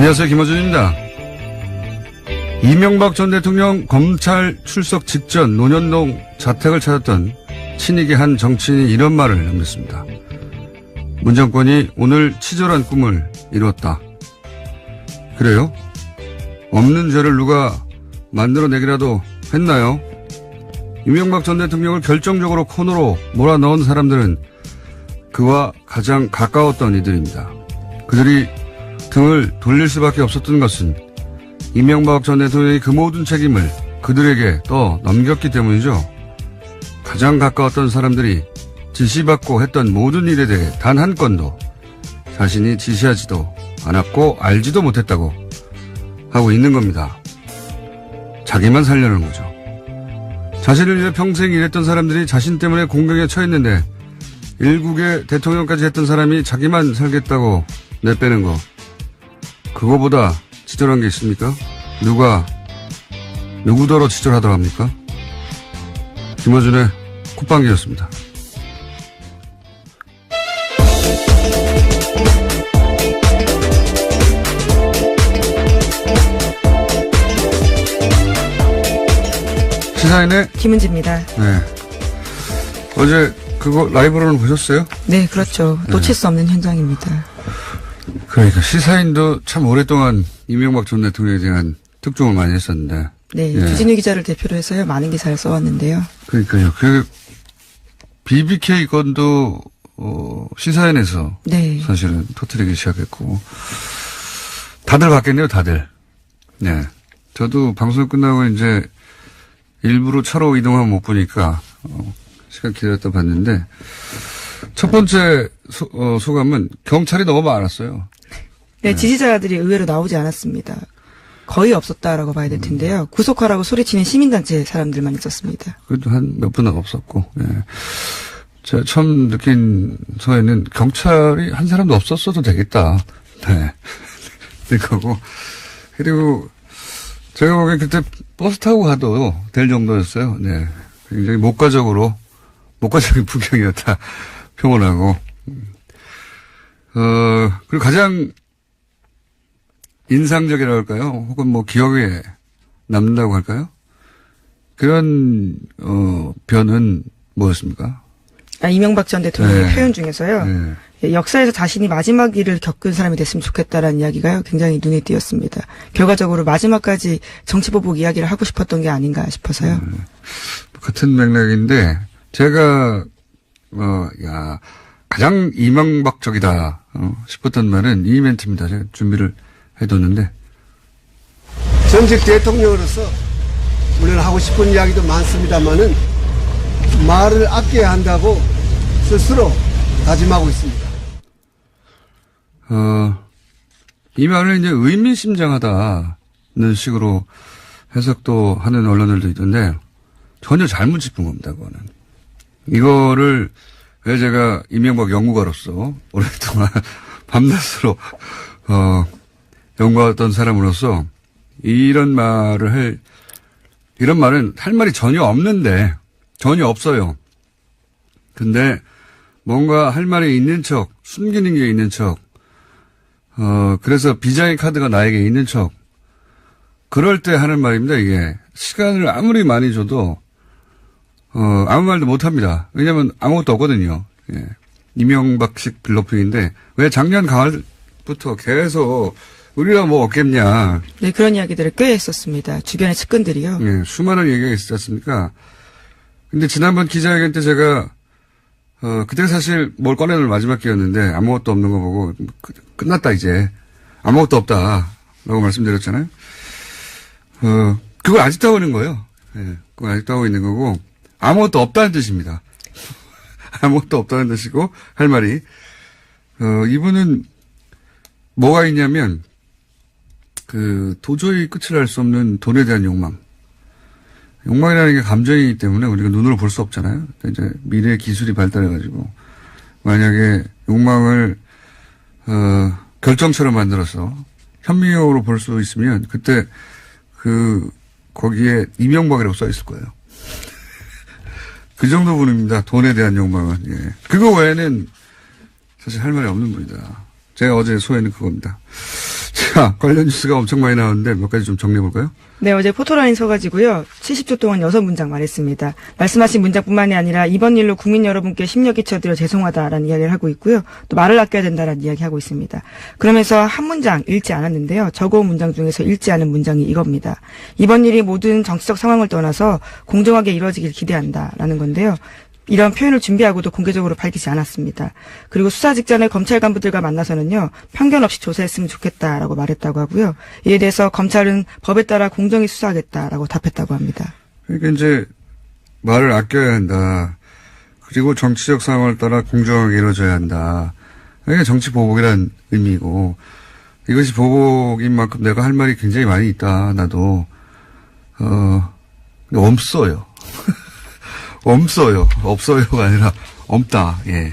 안녕하세요. 김어준입니다. 이명박 전 대통령 검찰 출석 직전 논현동 자택을 찾았던 친이계 한 정치인이 이런 말을 남겼습니다. 문 정권이 오늘 치졸한 꿈을 이루었다. 그래요? 없는 죄를 누가 만들어내기라도 했나요? 이명박 전 대통령을 결정적으로 코너로 몰아넣은 사람들은 그와 가장 가까웠던 이들입니다. 그들이 등을 돌릴 수밖에 없었던 것은 이명박 전 대통령이 그 모든 책임을 그들에게 또 넘겼기 때문이죠. 가장 가까웠던 사람들이 지시받고 했던 모든 일에 대해 단 한 건도 자신이 지시하지도 않았고 알지도 못했다고 하고 있는 겁니다. 자기만 살려는 거죠. 자신을 위해 평생 일했던 사람들이 자신 때문에 공경에 처했는데 일국의 대통령까지 했던 사람이 자기만 살겠다고 내빼는 거. 그거보다 치졸한 게 있습니까? 누구더러 치졸하다고 합니까? 김어준의 콧방귀였습니다. 시사인의 김은지입니다. 네. 어제 그거 라이브로는 보셨어요? 네, 그렇죠. 놓칠 수 없는 현장입니다. 그러니까 시사인도 참 오랫동안 이명박 전 대통령에 대한 특종을 많이 했었는데. 네, 예. 주진우 기자를 대표로 해서요. 많은 기사를 써왔는데요. 그러니까요. 그 BBK 건도 시사인에서 네. 사실은 터뜨리기 시작했고 다들 봤겠네요. 다들. 네. 저도 방송 끝나고 이제 일부러 차로 이동하면 못 보니까 시간 기다렸다 봤는데 첫 번째 소감은 경찰이 너무 많았어요. 네, 지지자들이 의외로 나오지 않았습니다. 거의 없었다라고 봐야 될 텐데요. 구속하라고 소리치는 시민단체 사람들만 있었습니다. 그래도 한 몇 분은 없었고, 예. 제가 처음 느낀 소에는 경찰이 한 사람도 없었어도 되겠다. 네. 그거고. 그리고 제가 보기엔 그때 버스 타고 가도 될 정도였어요. 네. 굉장히 목가적인 풍경이었다. 평온하고. 그리고 가장 인상적이라고 할까요? 혹은 뭐 기억에 남는다고 할까요? 그런, 변은 뭐였습니까? 이명박 전 대통령의 네. 표현 중에서요. 네. 역사에서 자신이 마지막 일을 겪은 사람이 됐으면 좋겠다라는 이야기가요. 굉장히 눈에 띄었습니다. 결과적으로 마지막까지 정치보복 이야기를 하고 싶었던 게 아닌가 싶어서요. 같은 맥락인데, 제가, 가장 이명박적이다, 싶었던 말은 이 멘트입니다. 제가 준비를 해뒀는데. 전직 대통령으로서 물론 하고 싶은 이야기도 많습니다만은 말을 아껴야 한다고 스스로 다짐하고 있습니다. 이 말은 이제 의미심장하다는 식으로 해석도 하는 언론들도 있던데 전혀 잘못 짚은 겁니다, 그거는. 이거를 왜 제가 이명박 연구가로서 오랫동안 밤낮으로, 연구했던 사람으로서 이런 말은 할 말이 전혀 없는데, 전혀 없어요. 근데 뭔가 할 말이 있는 척, 숨기는 게 있는 척, 그래서 비장의 카드가 나에게 있는 척, 그럴 때 하는 말입니다, 이게. 시간을 아무리 많이 줘도, 아무 말도 못 합니다. 왜냐면 아무것도 없거든요. 예. 이명박식 블러핑인데, 왜 작년 가을부터 계속 우리가 뭐 없겠냐. 네, 그런 이야기들을 꽤 했었습니다. 주변의 측근들이요. 예, 수많은 얘기가 있었지 않습니까? 근데 지난번 기자회견 때 제가, 그때 사실 뭘 꺼내놓을 마지막 기회였는데 아무것도 없는 거 보고 끝났다 이제. 아무것도 없다. 라고 말씀드렸잖아요. 그걸 아직도 하고 있는 거예요. 예, 그걸 아직도 하고 있는 거고 아무것도 없다는 뜻입니다. 아무것도 없다는 뜻이고 할 말이. 이분은 뭐가 있냐면 도저히 끝을 알 수 없는 돈에 대한 욕망. 욕망이라는 게 감정이기 때문에 우리가 눈으로 볼 수 없잖아요. 이제 미래 기술이 발달해가지고 만약에 욕망을 결정처럼 만들어서 현미경으로 볼 수 있으면 그때 거기에 이명박이라고 써 있을 거예요. 그 정도 분입니다. 돈에 대한 욕망은. 예. 그거 외에는 사실 할 말이 없는 분이다. 제가 어제 소회는 그겁니다. 자, 관련 뉴스가 엄청 많이 나오는데 몇 가지 좀 정리해볼까요? 네, 어제 포토라인 서가지고요. 70초 동안 6문장 말했습니다. 말씀하신 문장뿐만이 아니라 이번 일로 국민 여러분께 심려 끼쳐드려 죄송하다라는 이야기를 하고 있고요. 또 말을 아껴야 된다라는 이야기 하고 있습니다. 그러면서 한 문장 읽지 않았는데요. 적어온 문장 중에서 읽지 않은 문장이 이겁니다. 이번 일이 모든 정치적 상황을 떠나서 공정하게 이루어지길 기대한다라는 건데요. 이런 표현을 준비하고도 공개적으로 밝히지 않았습니다. 그리고 수사 직전에 검찰 간부들과 만나서는요. 편견 없이 조사했으면 좋겠다라고 말했다고 하고요. 이에 대해서 검찰은 법에 따라 공정히 수사하겠다라고 답했다고 합니다. 그러니까 이제 말을 아껴야 한다. 그리고 정치적 상황을 따라 공정하게 이루어져야 한다. 이게 정치 보복이란 의미고 이것이 보복인 만큼 내가 할 말이 굉장히 많이 있다. 나도 없어요. 없어요. 없어요가 아니라 없다. 예.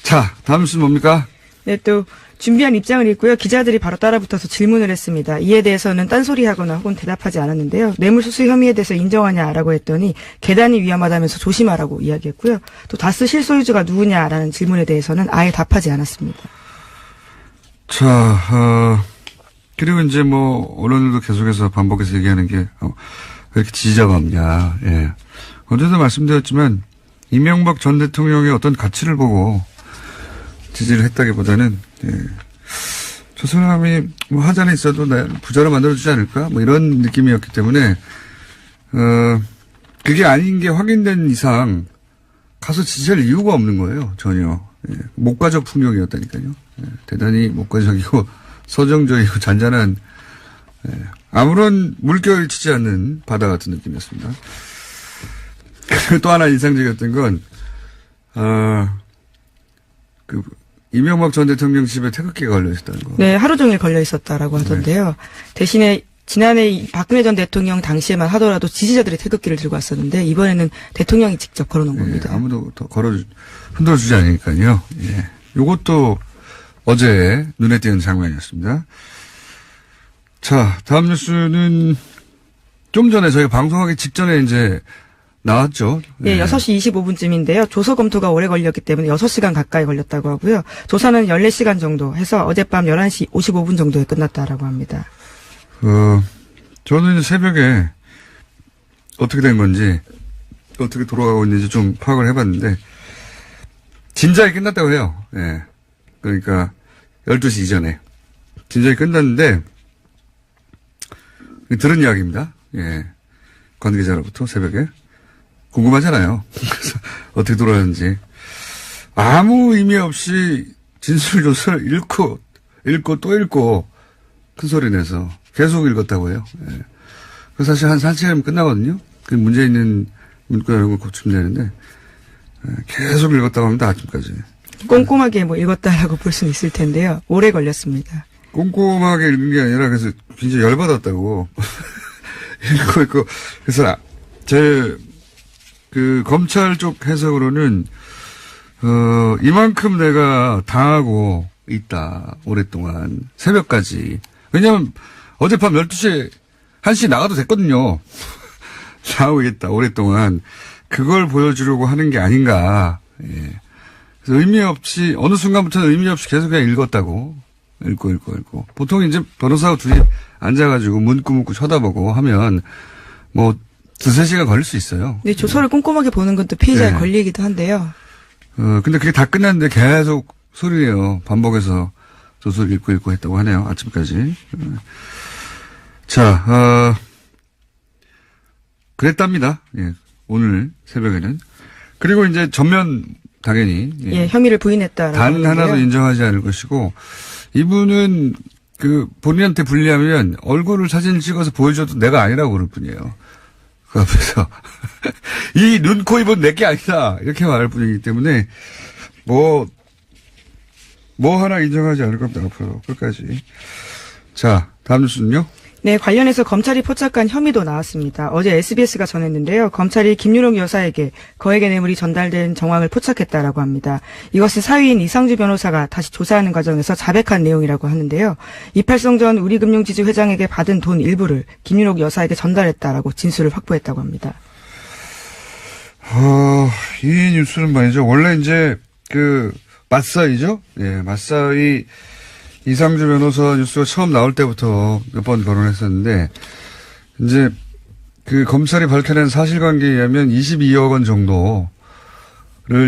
자, 다음 뉴스는 뭡니까? 네, 또 준비한 입장을 읽고요. 기자들이 바로 따라붙어서 질문을 했습니다. 이에 대해서는 딴소리하거나 혹은 대답하지 않았는데요. 뇌물수수 혐의에 대해서 인정하냐라고 했더니 계단이 위험하다면서 조심하라고 이야기했고요. 또 다스 실소유주가 누구냐라는 질문에 대해서는 아예 답하지 않았습니다. 자, 그리고 이제 뭐 언론들도 계속해서 반복해서 얘기하는 게 왜 이렇게 지지자가 없냐. 예. 어제도 말씀드렸지만 이명박 전 대통령의 어떤 가치를 보고 지지를 했다기보다는 저 사람이 뭐 하자는 있어도 나 부자로 만들어주지 않을까 뭐 이런 느낌이었기 때문에 그게 아닌 게 확인된 이상 가서 지지할 이유가 없는 거예요. 전혀. 예. 목가적 풍경이었다니까요. 예. 대단히 목가적이고 서정적이고 잔잔한 아무런 물결이 치지 않는 바다 같은 느낌이었습니다. 그리고 또 하나 인상적이었던 건 이명박 전 대통령 집에 태극기가 걸려 있었다는 거. 네, 하루 종일 걸려 있었다라고 하던데요. 대신에 지난해 박근혜 전 대통령 당시에만 하더라도 지지자들이 태극기를 들고 왔었는데 이번에는 대통령이 직접 걸어놓은 겁니다. 아무도 더 흔들어주지 않으니까요. 예. 요것도 어제 눈에 띄는 장면이었습니다. 자, 다음 뉴스는 좀 전에 저희가 방송하기 직전에 이제 나왔죠. 네, 6시 25분쯤인데요. 조서 검토가 오래 걸렸기 때문에 6시간 가까이 걸렸다고 하고요. 조사는 14시간 정도 해서 어젯밤 11시 55분 정도에 끝났다라고 합니다. 저는 이제 새벽에 어떻게 된 건지, 어떻게 돌아가고 있는지 좀 파악을 해봤는데, 진작에 끝났다고 해요. 예. 그러니까 12시 이전에. 진작에 끝났는데, 들은 이야기입니다. 예. 관계자로부터 새벽에. 궁금하잖아요. 그래서 어떻게 돌아가는지. 아무 의미 없이 진술조서를 읽고 또 읽고 큰 소리 내서 계속 읽었다고 해요. 예. 그 사실 한 3시간이면 끝나거든요. 그 문제 있는 문구 이런 걸 고치면 되는데 계속 읽었다고 합니다. 아침까지. 꼼꼼하게 뭐 읽었다라고 볼 수는 있을 텐데요. 오래 걸렸습니다. 꼼꼼하게 읽은 게 아니라 그래서 굉장히 열받았다고. 읽고 그래서 그 검찰 쪽 해석으로는 이만큼 내가 당하고 있다. 오랫동안 새벽까지. 왜냐면 어젯밤 12시에 1시 나가도 됐거든요. 당하고 있다. 오랫동안. 그걸 보여주려고 하는 게 아닌가. 예. 그래서 의미 없이 어느 순간부터는 의미 없이 계속 그냥 읽었다고. 읽고. 보통 이제 변호사하고 둘이 앉아가지고 문구 쳐다보고 하면 뭐 2-3시간 걸릴 수 있어요. 네, 조서를 꼼꼼하게 보는 건 또 피의자의 권리이기도 한데요. 근데 그게 다 끝났는데 계속 소리내요. 반복해서 조서를 읽고 했다고 하네요. 아침까지. 자, 그랬답니다. 예. 오늘 새벽에는. 그리고 이제 전면 당연히. 예, 혐의를 부인했다라고. 단 하나도 인정하지 않을 것이고, 이분은 본인한테 불리하면 얼굴을 사진을 찍어서 보여줘도 내가 아니라고 그럴 뿐이에요. 그 앞에서. 이 눈, 코, 입은 내게 아니다. 이렇게 말할 뿐이기 때문에, 뭐 하나 인정하지 않을 겁니다. 앞으로 끝까지. 자, 다음 뉴스는요? 네, 관련해서 검찰이 포착한 혐의도 나왔습니다. 어제 SBS가 전했는데요. 검찰이 김유록 여사에게 거액의 뇌물이 전달된 정황을 포착했다라고 합니다. 이것은 사위인 이상주 변호사가 다시 조사하는 과정에서 자백한 내용이라고 하는데요. 이팔성 전 우리금융지주 회장에게 받은 돈 일부를 김유록 여사에게 전달했다라고 진술을 확보했다고 합니다. 이 뉴스는 말이죠. 원래 이제 맞사위죠? 예, 맞사위 이상주 변호사 뉴스가 처음 나올 때부터 몇 번 거론했었는데, 이제 그 검찰이 밝혀낸 사실관계에 의하면 22억 원 정도를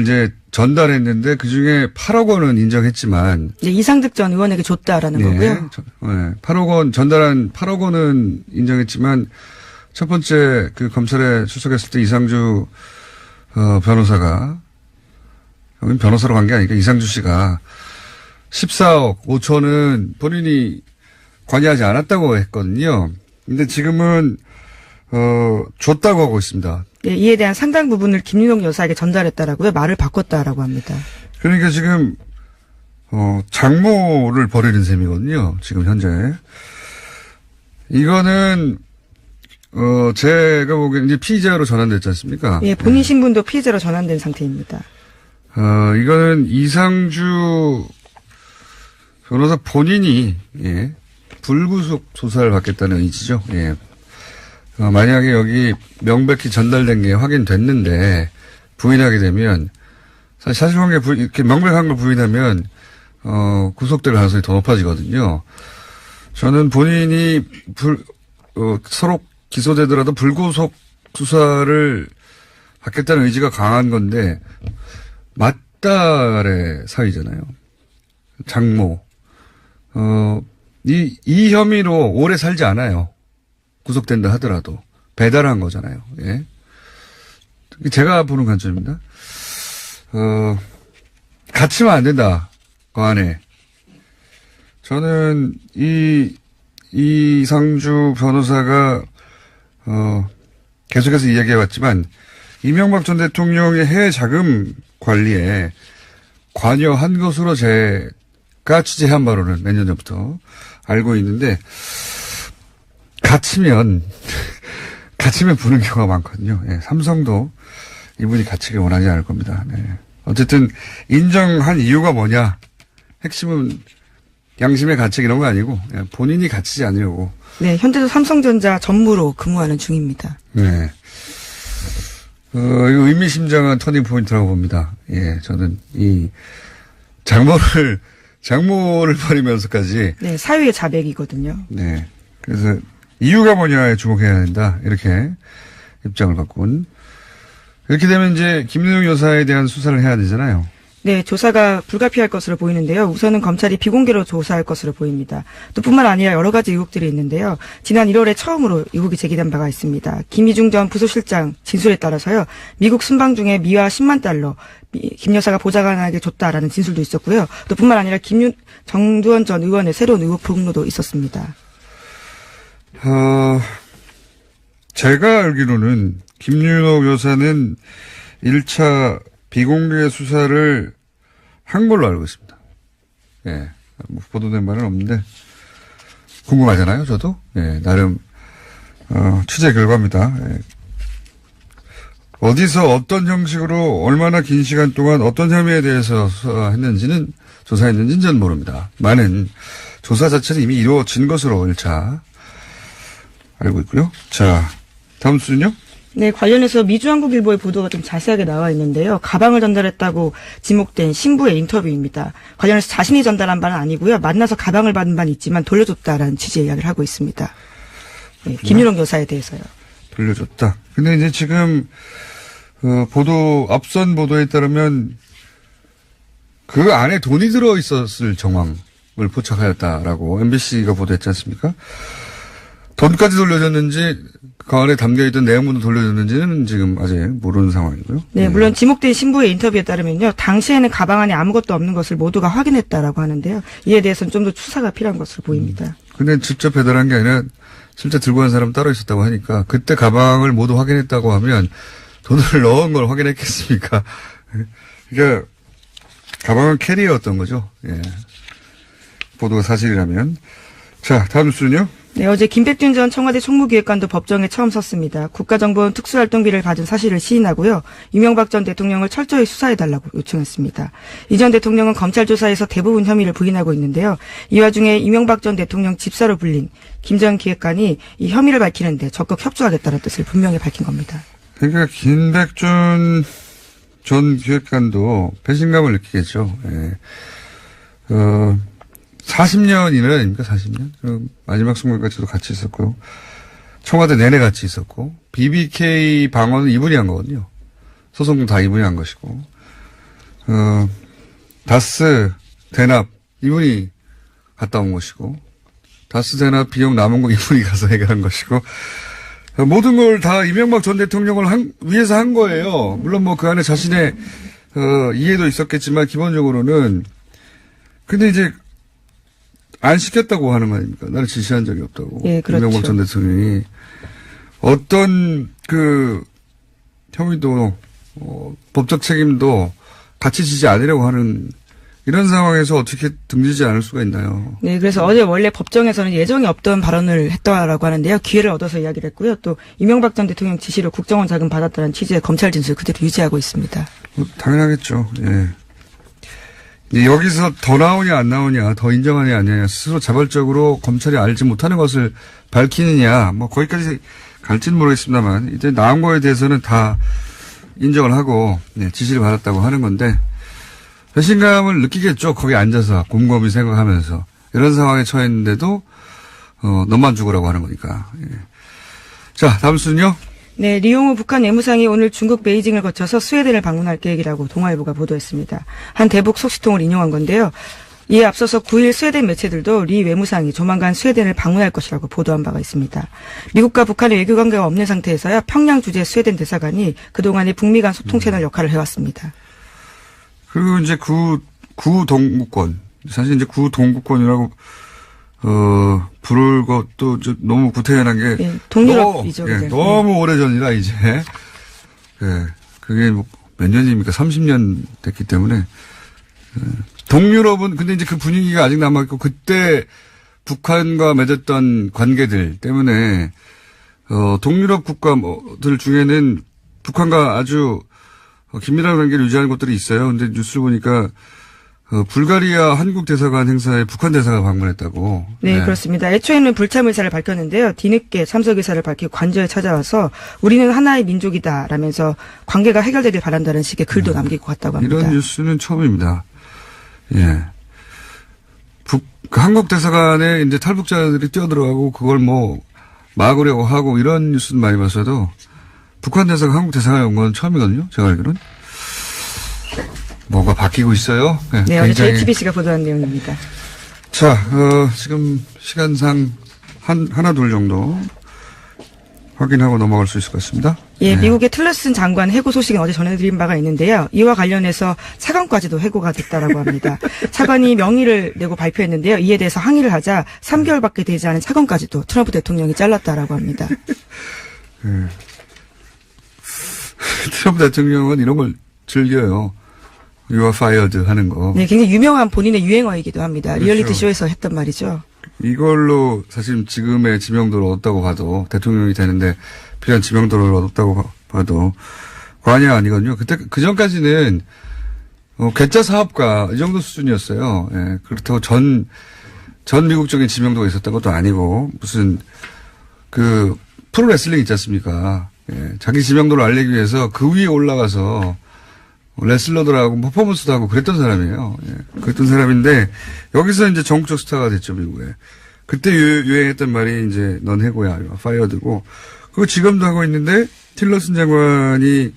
이제 전달했는데 그 중에 8억 원은 인정했지만. 이제 이상득 전 의원에게 줬다라는 거고요. 8억 원, 전달한 8억 원은 인정했지만 첫 번째 그 검찰에 출석했을 때 이상주 변호사가, 여긴 변호사로 간 게 아니니까 이상주 씨가 14억 5천은 본인이 관여하지 않았다고 했거든요. 근데 지금은, 줬다고 하고 있습니다. 네, 이에 대한 상당 부분을 김윤옥 여사에게 전달했다라고요. 말을 바꿨다라고 합니다. 그러니까 지금, 장모를 벌이는 셈이거든요. 지금 현재. 이거는, 제가 보기에는 이제 피의자로 전환됐지 않습니까? 예, 본인 신분도 피해자로 전환된 상태입니다. 이거는 이상주 변호사 본인이, 예, 불구속 조사를 받겠다는 의지죠. 예. 만약에 여기 명백히 전달된 게 확인됐는데 부인하게 되면 사실관계 이렇게 명백한 걸 부인하면 구속될 가능성이 더 높아지거든요. 저는 본인이 서로 기소되더라도 불구속 수사를 받겠다는 의지가 강한 건데 맏딸의 사위잖아요. 장모. 이 혐의로 오래 살지 않아요. 구속된다 하더라도. 배달한 거잖아요. 예. 제가 보는 관점입니다. 갇히면 안 된다. 그 안에. 저는 이상주 변호사가, 계속해서 이야기해왔지만, 이명박 전 대통령의 해외 자금 관리에 관여한 것으로 제가 취재한 바로는 몇 년 전부터 알고 있는데, 갇히면 부는 경우가 많거든요. 예, 삼성도 이분이 갇히길 원하지 않을 겁니다. 네. 어쨌든 인정한 이유가 뭐냐. 핵심은 양심의 가책 이런 거 아니고 본인이 갇히지 않으려고. 네, 현재도 삼성전자 전무로 근무하는 중입니다. 네. 이거 의미심장한 터닝 포인트라고 봅니다. 예, 저는 이 장모를 버리면서까지. 네, 사유의 자백이거든요. 네. 그래서 이유가 뭐냐에 주목해야 된다. 이렇게 입장을 바꾼. 이렇게 되면 이제 김윤옥 여사에 대한 수사를 해야 되잖아요. 네, 조사가 불가피할 것으로 보이는데요. 우선은 검찰이 비공개로 조사할 것으로 보입니다. 또 뿐만 아니라 여러 가지 의혹들이 있는데요. 지난 1월에 처음으로 의혹이 제기된 바가 있습니다. 김희중 전 부소실장 진술에 따라서요. 미국 순방 중에 미화 10만 달러 김 여사가 보좌관에게 줬다라는 진술도 있었고요. 또 뿐만 아니라 정두원 전 의원의 새로운 의혹 폭로도 있었습니다. 제가 알기로는 김윤옥 여사는 1차 비공개 수사를 한 걸로 알고 있습니다. 예. 뭐 보도된 바는 없는데 궁금하잖아요, 저도. 예. 나름 취재 결과입니다. 예. 어디서 어떤 형식으로 얼마나 긴 시간 동안 어떤 혐의에 대해서 조사했는지는 저는 모릅니다. 많은 조사 자체는 이미 이루어진 것으로 1차 알고 있고요. 자, 다음 수는요? 네, 관련해서 미주한국일보의 보도가 좀 자세하게 나와 있는데요. 가방을 전달했다고 지목된 신부의 인터뷰입니다. 관련해서 자신이 전달한 바는 아니고요. 만나서 가방을 받은 바는 있지만 돌려줬다라는 취지의 이야기를 하고 있습니다. 네, 김윤옥 여사에 대해서요. 돌려줬다. 근데 이제 지금 앞선 보도에 따르면 그 안에 돈이 들어 있었을 정황을 포착하였다라고 MBC가 보도했지 않습니까? 돈까지 돌려줬는지 그 안에 담겨있던 내용물도 돌려줬는지는 지금 아직 모르는 상황이고요. 네, 물론 지목된 신부의 인터뷰에 따르면요. 당시에는 가방 안에 아무것도 없는 것을 모두가 확인했다라고 하는데요. 이에 대해서는 좀 더 수사가 필요한 것으로 보입니다. 근데 직접 배달한 게 아니라 실제 들고 간 사람 따로 있었다고 하니까 그때 가방을 모두 확인했다고 하면 돈을 넣은 걸 확인했겠습니까? 그러니까 가방은 캐리어였던 거죠. 예. 보도가 사실이라면. 자, 다음 뉴스는요? 네, 어제 김백준 전 청와대 총무기획관도 법정에 처음 섰습니다. 국가정보원 특수활동비를 받은 사실을 시인하고요. 이명박 전 대통령을 철저히 수사해달라고 요청했습니다. 이 전 대통령은 검찰 조사에서 대부분 혐의를 부인하고 있는데요. 이 와중에 이명박 전 대통령 집사로 불린 김 전 기획관이 이 혐의를 밝히는데 적극 협조하겠다는 뜻을 분명히 밝힌 겁니다. 그러니까 김백준 전 기획관도 배신감을 느끼겠죠. 예. 40년이나 아닙니까? 40년? 그럼 마지막 순간까지도 같이 있었고요. 청와대 내내 같이 있었고, BBK 방어는 이분이 한 거거든요. 소송도 다 이분이 한 것이고, 다스 대납 이분이 갔다 온 것이고, 다스 대납 비용 남은 거 이분이 가서 해결한 것이고, 모든 걸 다 이명박 전 대통령을 위해서 한 거예요. 물론 뭐 그 안에 자신의 이해도 있었겠지만 기본적으로는. 근데 이제 안 시켰다고 하는 거 아닙니까? 나를 지시한 적이 없다고. 예, 그렇죠. 이명박 전 대통령이 어떤 그 혐의도 법적 책임도 같이 지지 않으려고 하는 이런 상황에서 어떻게 등지지 않을 수가 있나요? 네, 그래서 어제 원래 법정에서는 예정이 없던 발언을 했다라고 하는데요. 기회를 얻어서 이야기를 했고요. 또 이명박 전 대통령 지시로 국정원 자금 받았다는 취지의 검찰 진술 그대로 유지하고 있습니다. 당연하겠죠. 예. 이제 여기서 더 나오냐 안 나오냐, 더 인정하냐 안 하냐, 스스로 자발적으로 검찰이 알지 못하는 것을 밝히느냐, 뭐 거기까지 갈지는 모르겠습니다만 이제 나온 거에 대해서는 다 인정을 하고 지시를 받았다고 하는 건데 배신감을 느끼겠죠. 거기 앉아서 곰곰이 생각하면서 이런 상황에 처했는데도 너만 죽으라고 하는 거니까. 예. 자, 다음 순요. 네, 리용호 북한 외무상이 오늘 중국 베이징을 거쳐서 스웨덴을 방문할 계획이라고 동아일보가 보도했습니다. 한 대북 소식통을 인용한 건데요. 이에 앞서서 9일 스웨덴 매체들도 리 외무상이 조만간 스웨덴을 방문할 것이라고 보도한 바가 있습니다. 미국과 북한의 외교관계가 없는 상태에서야 평양 주재 스웨덴 대사관이 그동안의 북미 간 소통 채널 역할을 해왔습니다. 그리고 이제 구동구권. 사실 이제 구동구권이라고, 부를 것도 너무 구태연한 게. 예, 동유럽이죠. 너무 오래 전이라 이제. 예, 그게 뭐 몇 년입니까? 30년 됐기 때문에. 동유럽은 근데 이제 그 분위기가 아직 남아있고 그때 북한과 맺었던 관계들 때문에, 동유럽 국가들 중에는 북한과 아주 긴밀한 관계를 유지하는 곳들이 있어요. 근데 뉴스를 보니까 불가리아 한국 대사관 행사에 북한 대사가 방문했다고. 네, 그렇습니다. 애초에는 불참 의사를 밝혔는데요. 뒤늦게 참석 의사를 밝히고 관저에 찾아와서 우리는 하나의 민족이다라면서 관계가 해결되길 바란다는 식의 글도 남기고 갔다고 합니다. 이런 뉴스는 처음입니다. 예. 한국 대사관에 이제 탈북자들이 뛰어들어가고 그걸 뭐 막으려고 하고 이런 뉴스는 많이 봤어도 북한 대사가 한국 대사관에 온 건 처음이거든요. 제가 알기로는. 뭐가 바뀌고 있어요. 네, 어제 JTBC가 보도한 내용입니다. 자, 지금 시간상 하나 둘 정도 확인하고 넘어갈 수 있을 것 같습니다. 예, 네. 미국의 틸러슨 장관 해고 소식은 어제 전해드린 바가 있는데요. 이와 관련해서 차관까지도 해고가 됐다라고 합니다. 차관이 명의를 내고 발표했는데요. 이에 대해서 항의를 하자 3개월밖에 되지 않은 차관까지도 트럼프 대통령이 잘랐다라고 합니다. 네. 트럼프 대통령은 이런 걸 즐겨요. You are fired 하는 거. 네, 굉장히 유명한 본인의 유행어이기도 합니다. 그렇죠. 리얼리티 쇼에서 했던 말이죠. 이걸로 사실 지금의 지명도를 얻었다고 봐도 대통령이 되는데 필요한 지명도를 얻었다고 봐도 과언이 아니거든요. 그 전까지는 괴짜 사업가 이 정도 수준이었어요. 예, 그렇다고 전 미국적인 지명도가 있었던 것도 아니고 무슨 그 프로레슬링 있지 않습니까? 예, 자기 지명도를 알리기 위해서 그 위에 올라가서 레슬러들하고 퍼포먼스도 하고 그랬던 사람이에요. 예, 그랬던 사람인데 여기서 이제 전국적 스타가 됐죠, 미국에. 그때 유행했던 말이 이제 넌 해고야, 파이어드고. 그거 지금도 하고 있는데 틸러슨 장관이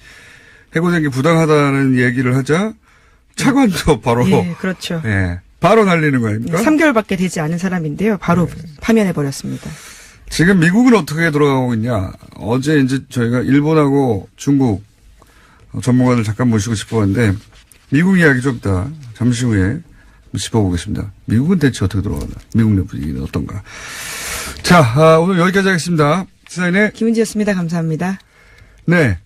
해고된 게 부당하다는 얘기를 하자 차관도 바로. 예, 그렇죠. 예, 바로 날리는 거 아닙니까? 3개월밖에 되지 않은 사람인데요. 바로 파면해버렸습니다. 지금 미국은 어떻게 돌아가고 있냐. 어제 이제 저희가 일본하고 중국 전문가들 잠깐 모시고 싶었는데 미국 이야기 좀 이따 잠시 후에 짚어보겠습니다. 미국은 대체 어떻게 돌아가나. 미국 내 분위기는 어떤가. 자, 오늘 여기까지 하겠습니다. 시사인의 김은지였습니다. 감사합니다. 네.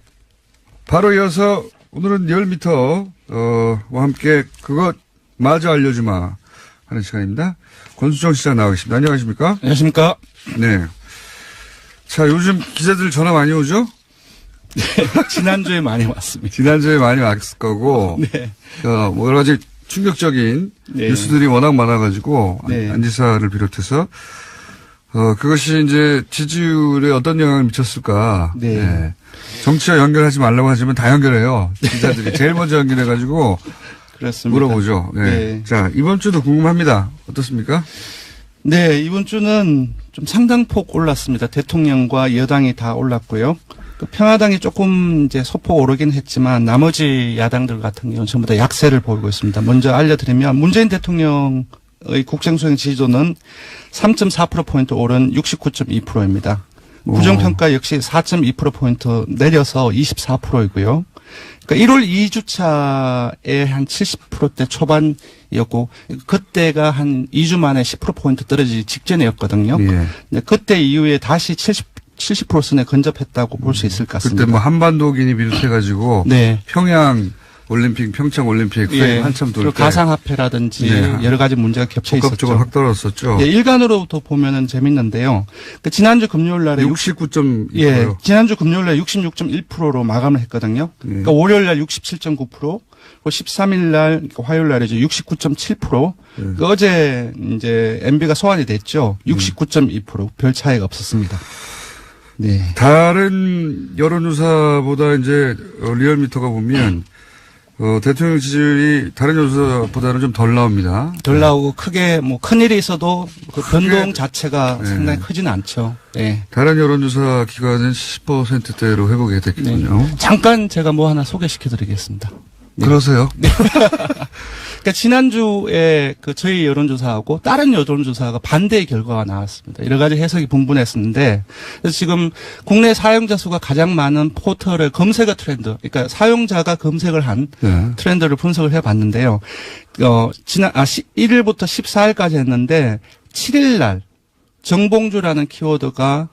바로 이어서 오늘은 리얼미터와 함께 그것 마저 알려주마 하는 시간입니다. 권수정 시장 나와 계십니다. 안녕하십니까? 안녕하십니까? 네. 자, 요즘 기자들 전화 많이 오죠? 네, 지난주에 많이 왔습니다. 지난주에 많이 왔을 거고, 네. 뭐 여러 가지 충격적인 네. 뉴스들이 워낙 많아가지고, 네. 안지사를 비롯해서, 그것이 이제 지지율에 어떤 영향을 미쳤을까. 네. 네. 정치와 연결하지 말라고 하지만 다 연결해요. 기자들이 제일 먼저 연결해가지고, 그렇습니다. 물어보죠. 네. 네. 자, 이번 주도 궁금합니다. 어떻습니까? 네, 이번 주는 좀 상당폭 올랐습니다. 대통령과 여당이 다 올랐고요. 그 평화당이 조금 이제 소폭 오르긴 했지만 나머지 야당들 같은 경우는 전부 다 약세를 보이고 있습니다. 먼저 알려드리면 문재인 대통령의 국정수행 지지도는 3.4%포인트 오른 69.2%입니다. 부정평가 역시 4.2%포인트 내려서 24%이고요. 그러니까 1월 2주차에 한 70%대 초반이었고, 그때가 한 2주 만에 10%포인트 떨어지기 직전이었거든요. 예. 근데 그때 이후에 다시 70% 선에 근접했다고 볼 수 있을 것 같습니다. 그때 뭐 한반도기니 비롯해가지고 네. 평양 올림픽, 평창 올림픽 예. 한참 돌 그리고 때 가상화폐라든지 네. 여러 가지 문제가 겹쳐 있었죠. 복합적으로 확 떨어졌었죠. 예, 일간으로도 보면은 재밌는데요. 그 지난주 금요일 날에 69.2%. 예, 지난주 금요일 날 66.1%로 마감을 했거든요. 그러니까 월요일 날 67.9%, 그리고 13일 날, 그러니까 화요일 날이죠. 69.7%. 그러니까 어제 이제 MB가 소환이 됐죠. 69.2%. 별 차이가 없었습니다. 네. 다른 여론조사보다 이제 리얼미터가 보면 대통령 지지율이 다른 여론조사보다는 좀 덜 나옵니다. 덜 나오고 크게 뭐 큰일이 있어도 그 변동 자체가 네. 상당히 크지는 않죠. 네. 다른 여론조사 기관은 70%대로 회복이 됐거든요. 잠깐 제가 뭐 하나 소개시켜 드리겠습니다. 그러세요? 그러니까 지난주에 그 저희 여론조사하고 다른 여론조사가 반대의 결과가 나왔습니다. 여러 가지 해석이 분분했었는데, 그래서 지금 국내 사용자 수가 가장 많은 포털의 검색어 트렌드, 그러니까 사용자가 검색을 한 네. 트렌드를 분석을 해봤는데요. 1일부터 14일까지 했는데 7일 날 정봉주라는 키워드가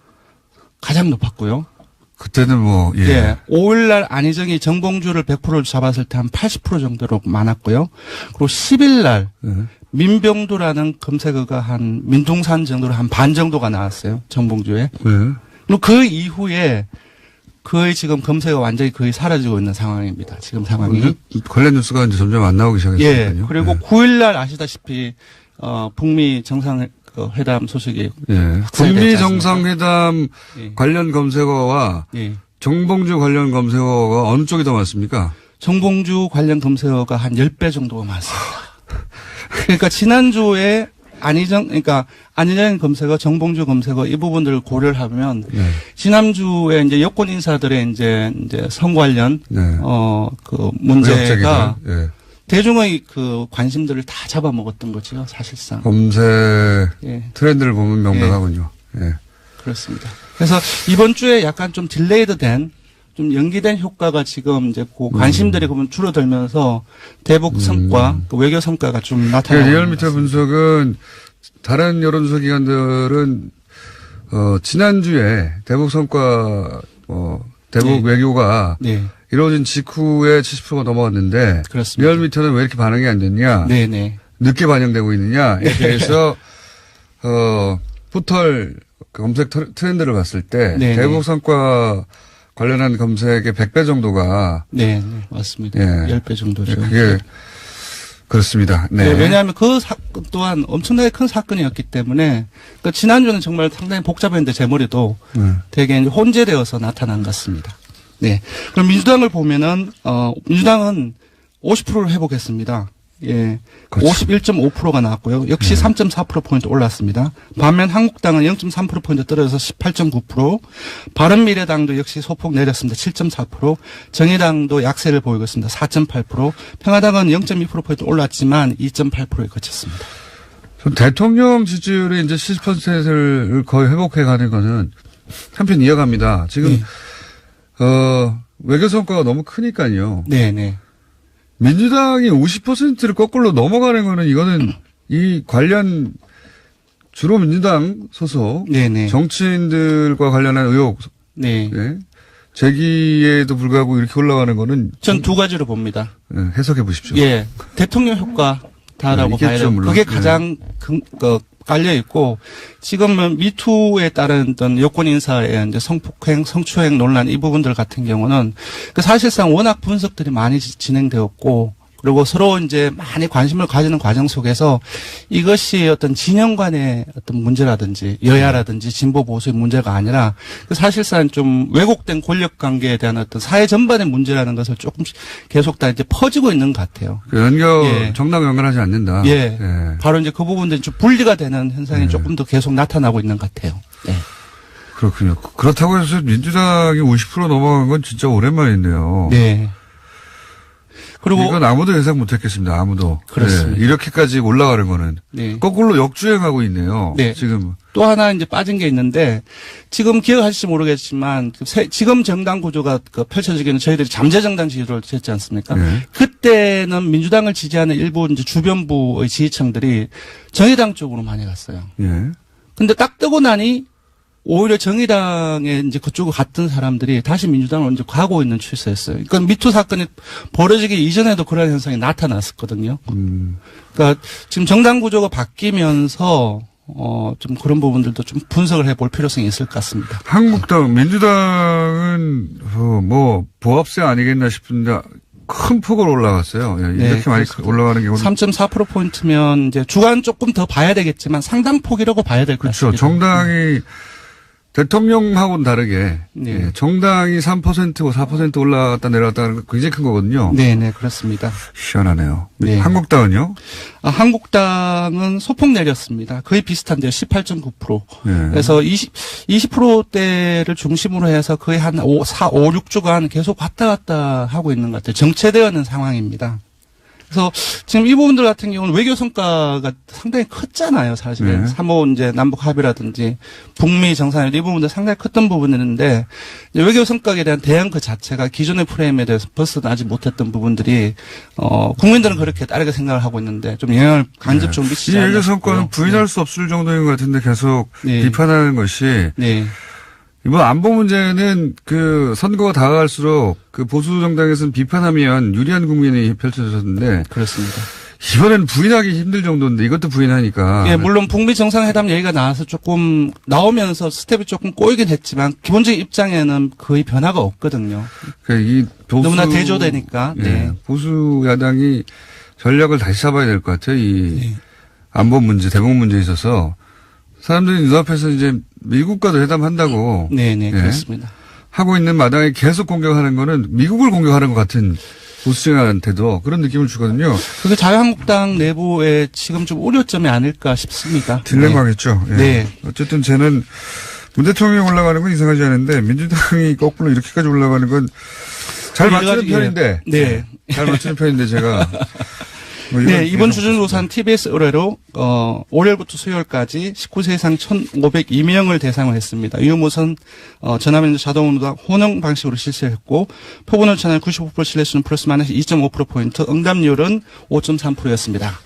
가장 높았고요. 그때는 뭐, 예. 예. 5일날 안희정이 정봉주를 100%를 잡았을 때 한 80% 정도로 많았고요. 그리고 10일날 네. 민병두라는 검색어가 한 민둥산 정도로 한 반 정도가 나왔어요. 정봉주에. 네. 그리고 그 이후에 거의 지금 검색어 완전히 거의 사라지고 있는 상황입니다. 지금 상황이. 관련 뉴스가 이제 점점 안 나오기 시작했거든요. 예. 그리고 9일날 아시다시피 북미 정상회담 소식이 예. 확산이 북미 됐지 않습니까? 정상회담 예. 관련 검색어와 예. 정봉주 관련 검색어가 어느 쪽이 더 많습니까? 정봉주 관련 검색어가 한 10배 정도가 많습니다. 그러니까 지난주에 그러니까 안희정 검색어, 정봉주 검색어 이 부분들을 고려를 하면 네. 지난주에 이제 여권 인사들의 이제 선 관련 네. 그 문제가 의혹제기들. 예. 대중의 그 관심들을 다 잡아먹었던 거죠, 사실상. 검색 예. 트렌드를 보면 명백하군요. 예. 그렇습니다. 그래서 이번 주에 약간 좀 딜레이드 된, 좀 연기된 효과가 지금 이제 그 관심들이 보면 줄어들면서 대북 성과, 그 외교 성과가 좀 나타나고. 리얼미터 분석은 다른 여론조사 기관들은 지난주에 대북 성과, 대북 네. 외교가 네. 이루어진 직후에 70%가 넘어갔는데 그렇습니다. 리얼미터는 왜 이렇게 반응이 안 됐냐? 네네. 늦게 반영되고 있느냐에 대해서 포털 검색 트렌드를 봤을 때 네네. 대북 성과 관련한 검색의 100배 정도가 네, 맞습니다. 예. 10배 정도죠. 그게 그렇습니다. 네. 네, 왜냐하면 그 사건 또한 엄청나게 큰 사건이었기 때문에 그러니까 지난주는 정말 상당히 복잡했는데 제 머리도 되게 이제 혼재되어서 나타난 것 같습니다. 네. 그럼 민주당을 보면은 민주당은 50%를 회복했습니다. 예. 그렇죠. 51.5%가 나왔고요. 역시 3.4%포인트 올랐습니다. 반면 한국당은 0.3%포인트 떨어져서 18.9%, 바른미래당도 역시 소폭 내렸습니다. 7.4%, 정의당도 약세를 보이고 있습니다. 4.8%, 평화당은 0.2%포인트 올랐지만 2.8%에 그쳤습니다. 대통령 지지율이 이제 70%를 거의 회복해 가는 거는 한편 이어갑니다. 지금, 외교 성과가 너무 크니까요. 네네. 민주당이 50%를 거꾸로 넘어가는 거는 이거는 이 관련 주로 민주당 소속 네네. 정치인들과 관련한 의혹 네. 예, 제기에도 불구하고 이렇게 올라가는 거는 전 두 가지로 봅니다. 해석해 보십시오. 예. 대통령 효과다라고 네, 봐야 있겠죠, 돼요. 물론. 그게 가장 깔려 있고 지금은 미투에 따른 어떤 여권 인사의 이제 성폭행, 성추행 논란 이 부분들 같은 경우는 그 사실상 워낙 분석들이 많이 진행되었고 그리고 서로 이제 많이 관심을 가지는 과정 속에서 이것이 어떤 진영 간의 어떤 문제라든지 여야라든지 진보 보수의 문제가 아니라 사실상 좀 왜곡된 권력 관계에 대한 어떤 사회 전반의 문제라는 것을 조금씩 계속 다 이제 퍼지고 있는 것 같아요. 정당 연관하지 않는다. 예. 바로 이제 그 부분들이 좀 분리가 되는 현상이 조금 더 계속 나타나고 있는 것 같아요. 네. 그렇군요. 그렇다고 해서 민주당이 50% 넘어간 건 진짜 오랜만인데요. 네. 그리고 이건 아무도 예상 못했겠습니다. 아무도. 그렇습니다. 네. 이렇게까지 올라가는 거는 네. 거꾸로 역주행하고 있네요. 네. 지금 또 하나 이제 빠진 게 있는데 지금 기억하실지 모르겠지만 지금 정당 구조가 펼쳐지기는 저희들이 잠재정당 지지를 했지 않습니까? 네. 그때는 민주당을 지지하는 일부 이제 주변부의 지지층들이 정의당 쪽으로 많이 갔어요. 예. 근데 딱 뜨고 나니 오히려 정의당에 이제 그쪽으로 갔던 사람들이 다시 민주당으로 이제 가고 있는 추세였어요. 그러니까 미투 사건이 벌어지기 이전에도 그런 현상이 나타났었거든요. 그러니까 지금 정당 구조가 바뀌면서 좀 그런 부분들도 좀 분석을 해볼 필요성이 있을 것 같습니다. 한국당, 민주당은 뭐 보합세 아니겠나 싶은데 큰 폭으로 올라갔어요. 예, 네, 이렇게 많이 그렇습니다. 올라가는 경우는 3.4%포인트면 이제 주간 조금 더 봐야 되겠지만 상당 폭이라고 봐야 될 것 그렇죠. 같습니다. 정당이 대통령하고는 다르게 네. 예, 정당이 3%고 4% 올라갔다 내려갔다는 건 굉장히 큰 거거든요. 네, 그렇습니다. 희한하네요. 네. 한국당은요? 한국당은 소폭 내렸습니다. 거의 비슷한데요. 18.9%. 네. 그래서 20%대를 중심으로 해서 거의 한 5, 6주간 계속 왔다 갔다 하고 있는 것 같아요. 정체되어 있는 상황입니다. 그래서 지금 이 부분들 같은 경우는 외교 성과가 상당히 컸잖아요, 사실은. 네. 3호 이제 남북 합의라든지 북미 정상회담 이 부분들 상당히 컸던 부분이었는데 외교 성과에 대한 대응 그 자체가 기존의 프레임에 대해서 벗어나지 못했던 부분들이 국민들은 그렇게 다르게 생각을 하고 있는데 좀 영향을 간접적으로 미치지 이 않았고요. 외교 성과는 부인할 수 없을 정도인 것 같은데 계속 네. 비판하는 것이 네. 이번 안보 문제는 그 선거가 다가갈수록 그 보수 정당에서는 비판하면 유리한 국민이 펼쳐졌는데 그렇습니다. 이번에는 부인하기 힘들 정도인데 이것도 부인하니까. 예, 물론 북미 정상회담 얘기가 나와서 조금 나오면서 스텝이 조금 꼬이긴 했지만 기본적인 입장에는 거의 변화가 없거든요. 그러니까 이 보수, 너무나 대조되니까. 예, 네. 보수 야당이 전략을 다시 잡아야 될 것 같아요. 이 네. 안보 문제, 대북 문제에 있어서 사람들이 눈앞에서 이제 미국과도 회담한다고 네, 예, 그렇습니다. 하고 있는 마당에 계속 공격하는 거는 미국을 공격하는 것 같은 보수층한테도 그런 느낌을 주거든요. 그게 자유한국당 내부에 지금 좀 우려점이 아닐까 싶습니다. 딜레마겠죠. 예. 네. 어쨌든 쟤는 문 대통령이 올라가는 건 이상하지 않은데 민주당이 거꾸로 이렇게까지 올라가는 건 잘 맞추는 편인데. 네. 잘 맞추는 편인데 제가. 뭐 네, 이번 주진조사는 TBS 의뢰로 월요일부터 수요일까지 19세 이상 1,502명을 대상으로 했습니다. 유무선 전화면접 자동응답 혼용 방식으로 실시했고 표본오차 채널 95% 신뢰수는 플러스 마이너스 2.5%포인트, 응답률은 5.3%였습니다.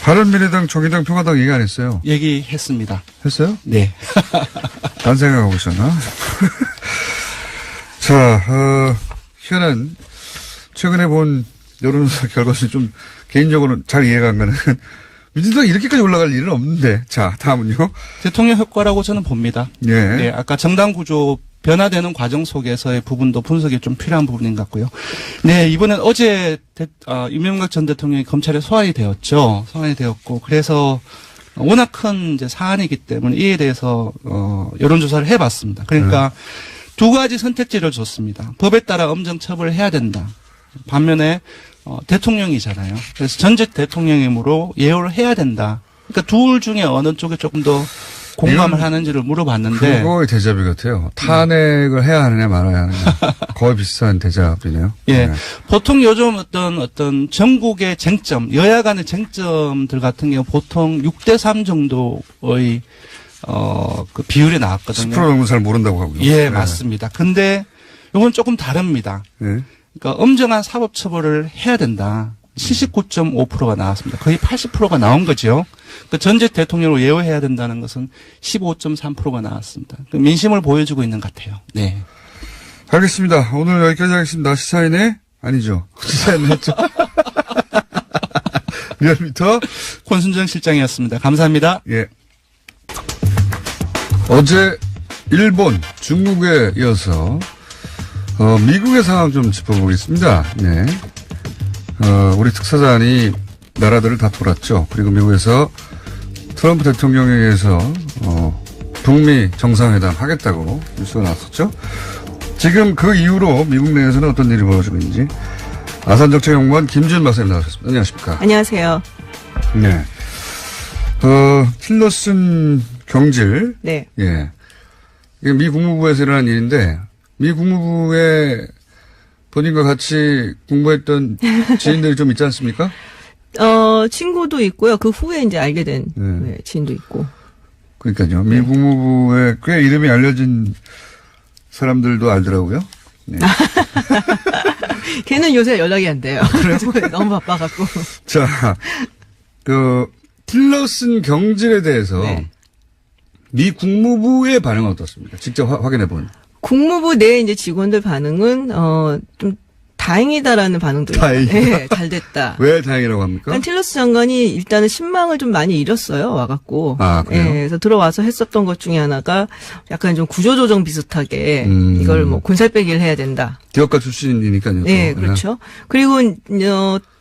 바른미래당, 정의당, 평화당 얘기 안 했어요. 얘기했습니다. 했어요? 네. 딴 생각하고 있었나? 자, 희한한 최근에 본 여론조사 결과는 좀 개인적으로는 잘 이해가 안 가는 민주당이 이렇게까지 올라갈 일은 없는데. 자, 다음은요. 대통령 효과라고 저는 봅니다. 예. 네, 아까 정당 구조 변화되는 과정 속에서의 부분도 분석이 좀 필요한 부분인 것 같고요. 네, 이번엔 어제 이명박 전 대통령이 검찰에 소환이 되었죠. 소환이 되었고 그래서 워낙 큰 이제 사안이기 때문에 이에 대해서 여론조사를 해봤습니다. 그러니까 두 가지 선택지를 줬습니다. 법에 따라 엄정 처벌을 해야 된다. 반면에 대통령이잖아요. 그래서 전직 대통령이므로 예우를 해야 된다. 그러니까 둘 중에 어느 쪽에 조금 더 공감을 하는지를 물어봤는데. 그거의 대답이 같아요. 탄핵을 해야 하느냐 말아야 하느냐. 거의 비슷한 대답이네요. 예. 네. 보통 요즘 어떤 전국의 쟁점, 여야 간의 쟁점들 같은 경우 보통 6대3 정도의 그 비율이 나왔거든요. 10% 정도 잘 모른다고 하고요. 예, 네. 맞습니다. 근데 이건 조금 다릅니다. 네. 그러니까 엄정한 사법 처벌을 해야 된다. 79.5%가 나왔습니다. 거의 80%가 나온 거죠. 그 전직 대통령으로 예우해야 된다는 것은 15.3%가 나왔습니다. 그 민심을 보여주고 있는 것 같아요. 네. 알겠습니다. 오늘 여기까지 하겠습니다. 시사인의 아니죠. 시사인의 했죠. 리얼미터 권순정 실장이었습니다. 감사합니다. 예. 어제 일본, 중국에 이어서 미국의 상황 좀 짚어보겠습니다. 네. 우리 특사단이 나라들을 다 돌았죠. 그리고 미국에서 트럼프 대통령에 의해서 북미 정상회담 하겠다고 뉴스가 나왔었죠. 지금 그 이후로 미국 내에서는 어떤 일이 벌어지고 있는지 아산정책연구원 김준 박사님 나오셨습니다. 안녕하십니까? 안녕하세요. 네. 틸러슨 경질. 네. 예. 이게 미 국무부에서 일어난 일인데, 미 국무부에 본인과 같이 공부했던 지인들이 좀 있지 않습니까? 친구도 있고요. 그 후에 이제 알게 된 네. 지인도 있고. 그러니까요. 미 국무부에 꽤 이름이 알려진 사람들도 알더라고요. 네. 걔는 요새 연락이 안 돼요. 너무 바빠갖고. 자, 틸러슨 경질에 대해서 네. 미 국무부의 반응은 어떻습니까? 직접 확인해 본. 국무부 내 이제 직원들 반응은 좀 다행이다라는 반응도 다행이다. 있어요. 네, 잘 됐다. 왜 다행이라고 합니까? 그러니까 틸러스 장관이 일단은 신망을 좀 많이 잃었어요. 와갖고. 아, 그래요? 예, 그래서 들어와서 했었던 것 중에 하나가 약간 좀 구조조정 비슷하게 이걸 뭐 군살빼기를 해야 된다. 기업가 출신이니까요. 네, 그렇죠. 그리고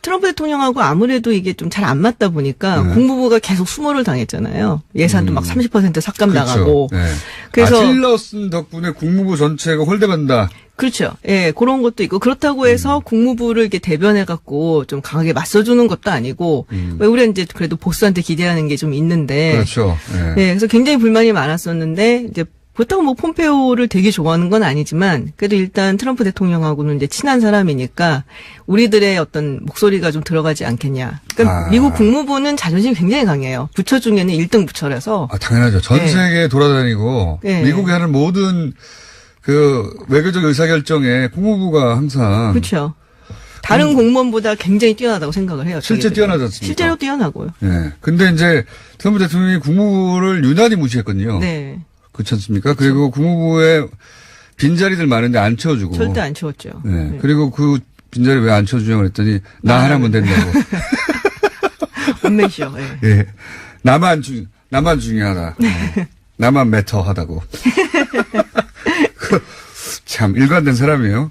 트럼프 대통령하고 아무래도 이게 좀 잘 안 맞다 보니까 네. 국무부가 계속 수모를 당했잖아요. 예산도 막 30% 삭감당하고. 그렇죠. 네. 그래서 틸러슨 덕분에 국무부 전체가 홀대받는다. 그렇죠. 예, 그런 것도 있고 그렇다고 해서 국무부를 이렇게 대변해 갖고 좀 강하게 맞서주는 것도 아니고 왜 우리는 이제 그래도 보스한테 기대하는 게 좀 있는데. 그렇죠. 네. 네, 그래서 굉장히 불만이 많았었는데 이제 그렇다고 뭐 폼페오를 되게 좋아하는 건 아니지만 그래도 일단 트럼프 대통령하고는 이제 친한 사람이니까 우리들의 어떤 목소리가 좀 들어가지 않겠냐. 그러니까 미국 국무부는 자존심이 굉장히 강해요. 부처 중에는 1등 부처라서. 당연하죠. 전 네. 세계에 돌아다니고 네. 미국이 하는 모든 그 외교적 의사결정에 국무부가 항상 그렇죠. 다른 공무원보다 굉장히 뛰어나다고 생각을 해요. 실제 자기들이. 뛰어나지 않습니까? 실제로 뛰어나고요. 네. 근데 이제 트럼프 대통령이 국무부를 유난히 무시했거든요. 네. 그렇지 않습니까? 그리고 국무부에 빈자리들 많은데 안 채워주고. 절대 안 채웠죠. 네. 네. 그리고 그 빈자리 왜 안 채워주냐고 그랬더니 나 하나면 된다고. 원맨쇼. 네. 예. 나만 중요하다. 나만 매터하다고. 참 일관된 사람이에요.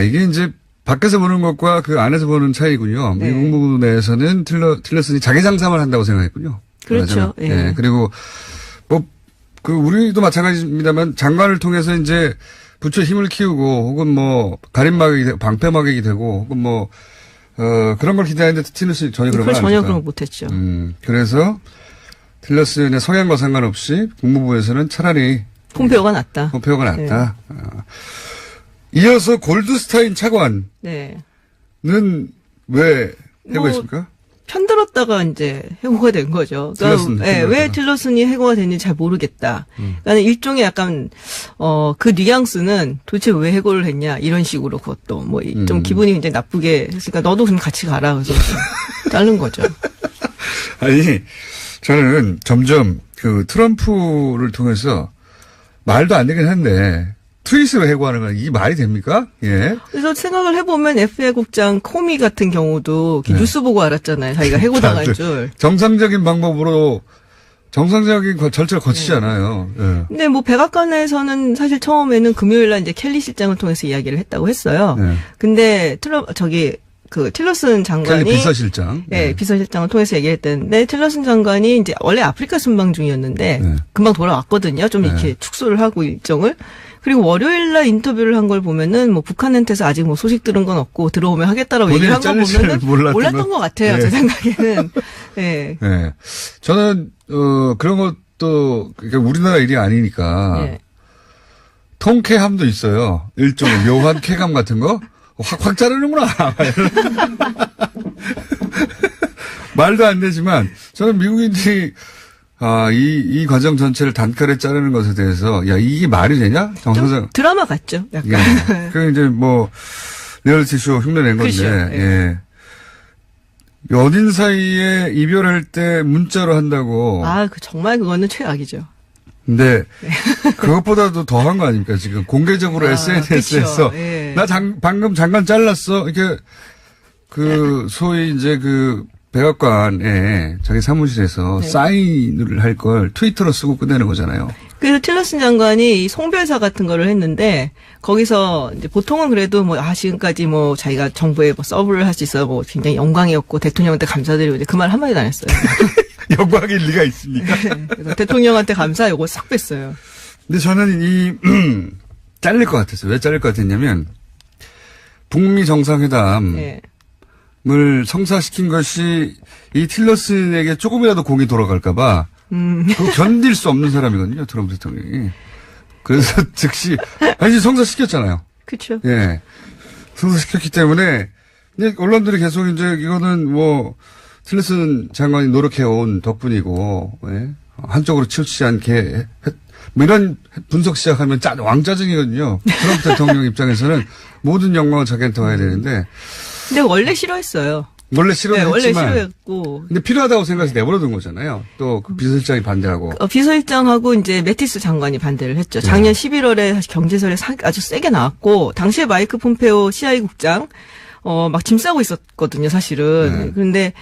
이게 이제 밖에서 보는 것과 그 안에서 보는 차이군요. 네. 미국 국무부 내에서는 틸러슨이 자기 장사만 한다고 생각했군요. 그렇죠. 예. 예. 그리고 우리도 마찬가지입니다만 장관을 통해서 이제 부처 힘을 키우고 혹은 뭐 가림막이 되고 방패막이 되고 혹은 뭐 그런 걸 기대하는데 틸러슨이 전혀 그런 걸 안 전혀 했다. 그런 거 못했죠. 그래서 틸러슨의 성향과 상관없이 국무부에서는 차라리 폼페오가 낫다. 폼페오가 낫다. 이어서 골드스타인 차관은 네. 왜 뭐, 해고했습니까? 편들었다가 이제 해고가 된 거죠. 틸러슨, 그러니까 왜 틸러슨이 해고가 됐는지 잘 모르겠다. 그러니까 일종의 약간 그 뉘앙스는 도대체 왜 해고를 했냐 이런 식으로 그것도 뭐 좀 기분이 굉장히 나쁘게 했으니까 너도 그럼 같이 가라 그래서 자른 거죠. 아니 저는 점점 그 트럼프를 통해서 말도 안 되긴 한데 트윗으로 해고하는 건 이게 말이 됩니까? 예. 그래서 생각을 해보면 FBI 국장 코미 같은 경우도 네. 뉴스 보고 알았잖아요. 자기가 해고당한 줄. 정상적인 방법으로 정상적인 절차를 거치잖아요. 예. 근데 뭐 백악관에서는 사실 처음에는 금요일날 이제 켈리 실장을 통해서 이야기를 했다고 했어요. 네. 근데 틸러슨 장관이 켈리 비서실장. 네, 비서실장을 통해서 얘기했는데 틸러슨 장관이 이제 원래 아프리카 순방 중이었는데 네. 금방 돌아왔거든요. 좀 이렇게 축소를 하고 일정을. 그리고 월요일 날 인터뷰를 한 걸 보면은 뭐 북한한테서 아직 뭐 소식 들은 건 없고 들어오면 하겠다라고 얘기를 한 거 보면은 몰랐던 것 같아요. 네. 제 생각에는. 네. 네. 저는 그런 것도 그러니까 우리나라 일이 아니니까 네. 통쾌함도 있어요. 일종의 묘한 쾌감 같은 거 확 자르는구나. 말도 안 되지만 저는 미국인들이 이 과정 전체를 단칼에 자르는 것에 대해서 이게 말이 되냐? 좀 드라마 같죠. 약간. 예. 그 이제 뭐 리얼리티 쇼 흉내낸 건데. 그렇죠. 예. 연인 사이에 이별할 때 문자로 한다고. 정말 그거는 최악이죠. 근데 그것보다도 더한 거 아닙니까? 지금 공개적으로 SNS에서 예. 나 방금 잠깐 잘랐어. 이렇게 소위 이제 백악관에 자기 사무실에서 네. 사인을 할 걸 트위터로 쓰고 끝내는 거잖아요. 그래서 틸러슨 장관이 이 송별사 같은 거를 했는데 거기서 이제 보통은 그래도 뭐 지금까지 뭐 자기가 정부에 뭐 서브를 할 수 있어 뭐 굉장히 영광이었고 대통령한테 감사드리고 이제 그 말 한마디도 안 했어요. 영광일 리가 있습니까? 네, 그래서 대통령한테 감사 요거 싹 뺐어요. 근데 저는 잘릴 것 같았어요. 왜 잘릴 것 같았냐면, 북미 정상회담을 네. 성사시킨 것이 이 틸러슨에게 조금이라도 공이 돌아갈까봐, 그거 견딜 수 없는 사람이거든요, 트럼프 대통령이. 그래서 즉시, 성사시켰잖아요. 그렇죠. 예. 성사시켰기 때문에, 근데 언론들이 계속 이제 이거는 뭐, 틸러슨 장관이 노력해온 덕분이고, 예. 한쪽으로 치우치지 않게 뭐 이런 분석 시작하면 왕짜증이거든요. 트럼프 대통령 입장에서는 모든 영광을 자기한테 와야 되는데. 근데 원래 싫어했어요. 원래 싫어했지만. 원래 싫어했고. 근데 필요하다고 생각해서 내버려둔 거잖아요. 또 그 비서실장이 반대하고. 비서실장하고 이제 매티스 장관이 반대를 했죠. 작년 11월에 사실 경제설에 아주 세게 나왔고 당시에 마이크 폼페오 CIA 국장 막 짐 싸고 있었거든요, 사실은. 그런데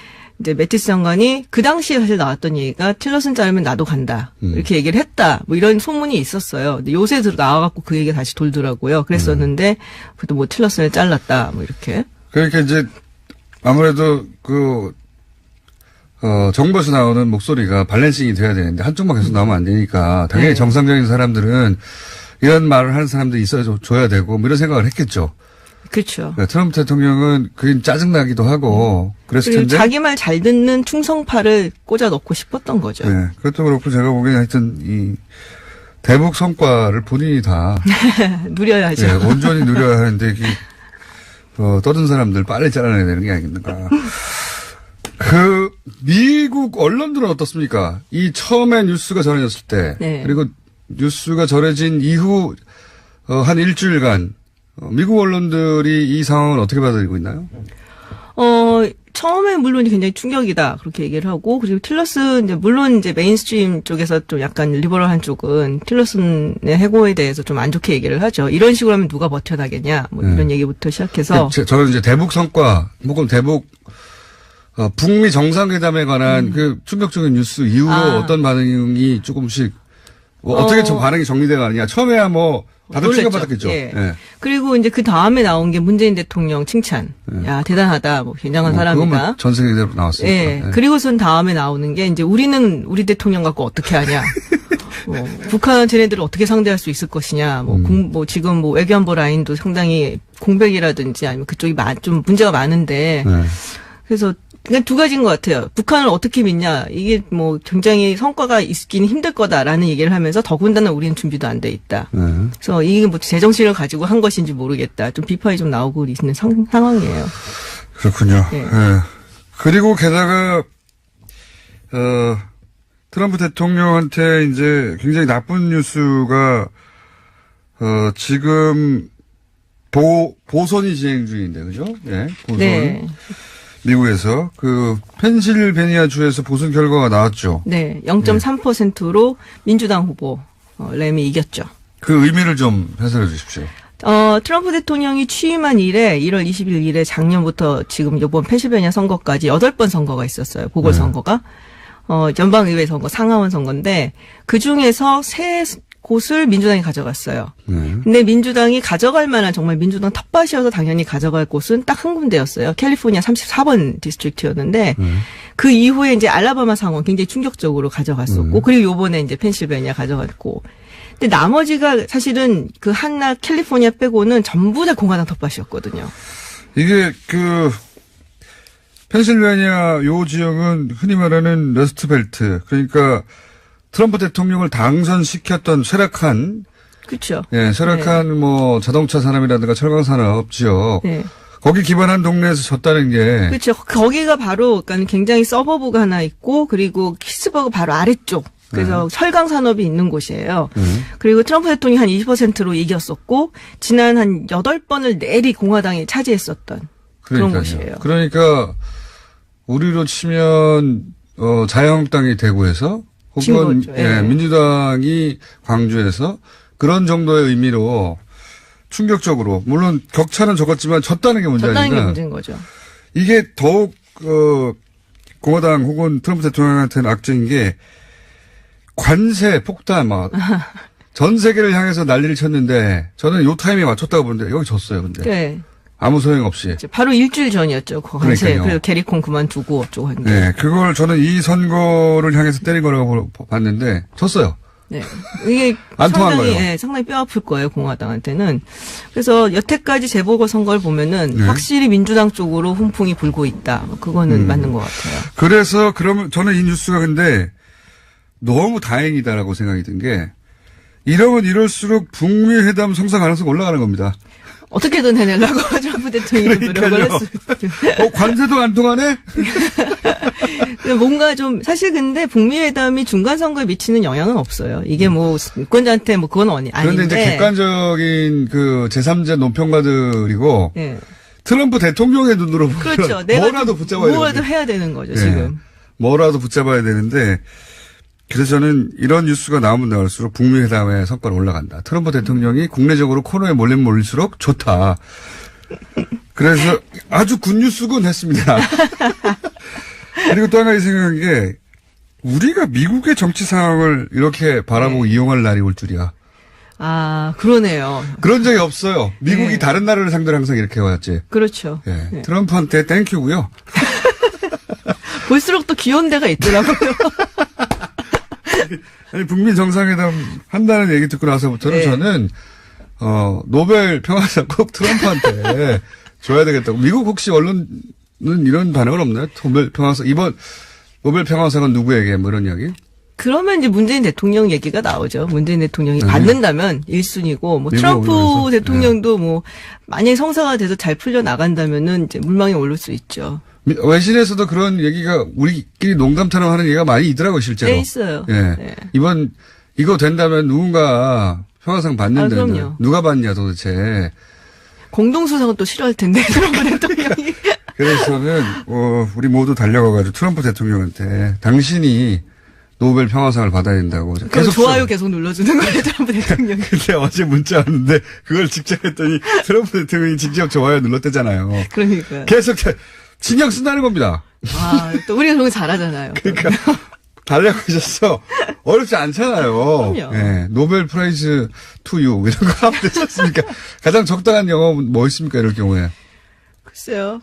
이제 매티스 장관이 그 당시에 사실 나왔던 얘기가 틸러슨 자르면 나도 간다. 이렇게 얘기를 했다. 뭐 이런 소문이 있었어요. 근데 요새 나와갖고 그 얘기가 다시 돌더라고요. 그랬었는데 그래도 뭐 틸러슨을 잘랐다. 뭐 이렇게. 그러니까 이제 아무래도 정부에서 나오는 목소리가 밸런싱이 돼야 되는데 한쪽만 계속 나오면 안 되니까 당연히 네. 정상적인 사람들은 이런 말을 하는 사람들이 있어줘야 되고 뭐 이런 생각을 했겠죠. 그렇죠. 그러니까 트럼프 대통령은 그게 짜증나기도 하고 그랬을 그리고 텐데. 자기 말 잘 듣는 충성파를 꽂아 넣고 싶었던 거죠. 네. 그것도 그렇고 제가 보기에는 하여튼 이 대북 성과를 본인이 다 누려야죠. 예, 온전히 누려야 하는데 떠든 사람들 빨리 잘라내야 되는 게 아닌가. 미국 언론들은 어떻습니까? 이 처음에 뉴스가 전해졌을 때 네. 그리고 뉴스가 전해진 이후 한 일주일간 미국 언론들이 이 상황을 어떻게 받아들이고 있나요? 처음에 물론 굉장히 충격이다. 그렇게 얘기를 하고, 그리고 틸러슨, 물론 메인스트림 쪽에서 좀 약간 리버럴한 쪽은 틸러슨의 해고에 대해서 좀 안 좋게 얘기를 하죠. 이런 식으로 하면 누가 버텨나겠냐. 뭐 이런 얘기부터 시작해서. 저는 이제 대북 성과, 혹은 북미 정상회담에 관한 그 충격적인 뉴스 이후로 어떤 반응이 조금씩, 어떻게 반응이 정리되가 가느냐. 처음에야 다들 충격받았겠죠. 예. 예. 그리고 이제 그 다음에 나온 게 문재인 대통령 칭찬. 야, 대단하다. 굉장한 사람이다. 전 세계대로 나왔으니까. 예. 그리고선 다음에 나오는 게 이제 우리는 우리 대통령 갖고 어떻게 하냐. 북한 쟤네들을 어떻게 상대할 수 있을 것이냐. 지금 외교안보 라인도 상당히 공백이라든지 아니면 그쪽이 좀 문제가 많은데. 네. 그래서 그냥 두 가지인 것 같아요. 북한을 어떻게 믿냐. 이게 굉장히 성과가 있기는 힘들 거다라는 얘기를 하면서 더군다나 우리는 준비도 안 돼 있다. 네. 그래서 이게 제정신을 가지고 한 것인지 모르겠다. 좀 비판이 좀 나오고 있는 상황이에요. 그렇군요. 예. 예. 그리고 게다가, 트럼프 대통령한테 이제 굉장히 나쁜 뉴스가, 지금, 보선이 진행 중인데, 그죠? 예. 보선. 네. 미국에서 펜실베니아 주에서 보선 결과가 나왔죠. 네. 0.3%로 민주당 후보, 램이 이겼죠. 그 의미를 좀 해설해 주십시오. 트럼프 대통령이 취임한 이래 1월 20일 이래 작년부터 지금 이번 펜실베니아 선거까지 8번 선거가 있었어요. 보궐선거가. 연방의회 선거, 상하원 선거인데 그 중에서 3곳을 민주당이 가져갔어요. 근데 민주당이 가져갈 만한 정말 민주당 텃밭이어서 당연히 가져갈 곳은 딱 한 군데였어요. 캘리포니아 34번 디스트릭트였는데 그 이후에 이제 알라바마 상원 굉장히 충격적으로 가져갔었고 그리고 요번에 이제 펜실베니아 가져갔고 근데 나머지가 사실은 그 한나 캘리포니아 빼고는 전부 다 공화당 텃밭이었거든요. 이게 펜실베니아 요 지역은 흔히 말하는 러스트벨트 그러니까 트럼프 대통령을 당선시켰던 쇠락한 그렇죠. 예, 쇠락한 자동차 산업이라든가 철강 산업 지역 네. 거기 기반한 동네에서 졌다는 게 그렇죠. 거기가 바로 그러니까 굉장히 서버브가 하나 있고 그리고 키스버그 바로 아래쪽. 그래서 철강 산업이 있는 곳이에요. 그리고 트럼프 대통령이 한 20%로 이겼었고 지난 한 8번을 내리 공화당이 차지했었던 그런 곳이에요. 그러니까 우리로 치면 자유한국당이 대구에서 혹은 예. 민주당이 광주에서 그런 정도의 의미로 충격적으로 물론 격차는 적었지만 졌다는 게 문제 아닌가. 졌다는 게 문제인 거죠. 이게 더욱 공화당 혹은 트럼프 대통령한테는 악재인 게 관세 폭탄 막 전 세계를 향해서 난리를 쳤는데 저는 요 타이밍에 맞췄다고 보는데 여기 졌어요. 근데 네. 아무 소용 없이. 바로 일주일 전이었죠. 그 관세. 그러니까요. 그래서 캐리콘 그만두고 어쩌고 했는데. 네, 그걸 저는 이 선거를 향해서 때린 거라고 봤는데 졌어요. 네. 이게 안 통한 상당히, 거예요. 예, 상당히 뼈 아플 거예요, 공화당한테는. 그래서 여태까지 재보궐선거를 보면은 네. 확실히 민주당 쪽으로 훈풍이 불고 있다. 그거는 맞는 것 같아요. 그래서 그러면 저는 이 뉴스가 근데 너무 다행이다라고 생각이 든 게 이러면 이럴수록 북미 회담 성사 가능성이 올라가는 겁니다. 어떻게든 해내려고 트럼프 대통령이 노력을 했어요. 관세도 안 통하네? 뭔가 좀 사실 근데 북미 회담이 중간 선거에 미치는 영향은 없어요. 이게 뭐 유권자한테 뭐 그건 아닌데. 그런데 이제 객관적인 그 제3자 논평가들이고 예. 트럼프 대통령의 눈으로 보면 그렇죠. 내가 뭐라도 붙잡아야 뭐라도 되는데. 해야 되는 거죠, 예. 지금. 뭐라도 붙잡아야 되는데 그래서 저는 이런 뉴스가 나오면 나올수록 북미 회담의 성과는 올라간다. 트럼프 대통령이 국내적으로 코너에 몰리면 몰릴수록 좋다. 그래서 아주 굿뉴스군 했습니다. 그리고 또 한 가지 생각한 게 우리가 미국의 정치 상황을 이렇게 바라보고 이용할 날이 올 줄이야. 아, 그러네요. 그런 적이 없어요. 미국이 네. 다른 나라를 상대로 항상 이렇게 해왔지. 그렇죠. 예. 네. 트럼프한테 땡큐고요. 볼수록 또 귀여운 데가 있더라고요. 아니, 북미 정상회담 한다는 얘기 듣고 나서부터는 네. 저는 노벨 평화상 꼭 트럼프한테 줘야 되겠다고. 미국 혹시 언론은 이런 반응은 없나요? 노벨 평화상 이번 노벨 평화상은 누구에게 뭐 이런 이야기? 그러면 이제 문재인 대통령 얘기가 나오죠. 문재인 대통령이 네. 받는다면 1순위고, 뭐 트럼프 그래서, 대통령도 뭐 만약에 성사가 돼서 잘 풀려 나간다면은 이제 물망에 오를 수 있죠. 외신에서도 그런 얘기가 우리끼리 농담처럼 하는 얘기가 많이 있더라고요, 실제로. 네, 있어요. 예. 네. 이거 된다면 누군가 평화상 받는데 그럼요. 누가 받냐 도대체. 공동수상은 또 싫어할 텐데, 트럼프 대통령이. 그래서는 우리 모두 달려가가지고 트럼프 대통령한테 당신이 노벨 평화상을 받아야 된다고. 그럼 좋아요 계속 눌러주는 거예요, 트럼프 대통령이. 근데 어제 문자 왔는데 그걸 직접 했더니 트럼프 대통령이 직접 좋아요 눌렀대잖아요. 그러니까. 계속 신경 쓴다는 겁니다. 아, 또 우리가 그런 거 잘하잖아요. 그러니까 달려가셔서 어렵지 않잖아요. 그럼요. 예, 노벨 프라이즈 투 유 이런 거 하면 되지 않습니까? 가장 적당한 영어는 뭐 있습니까? 이럴 경우에. 글쎄요.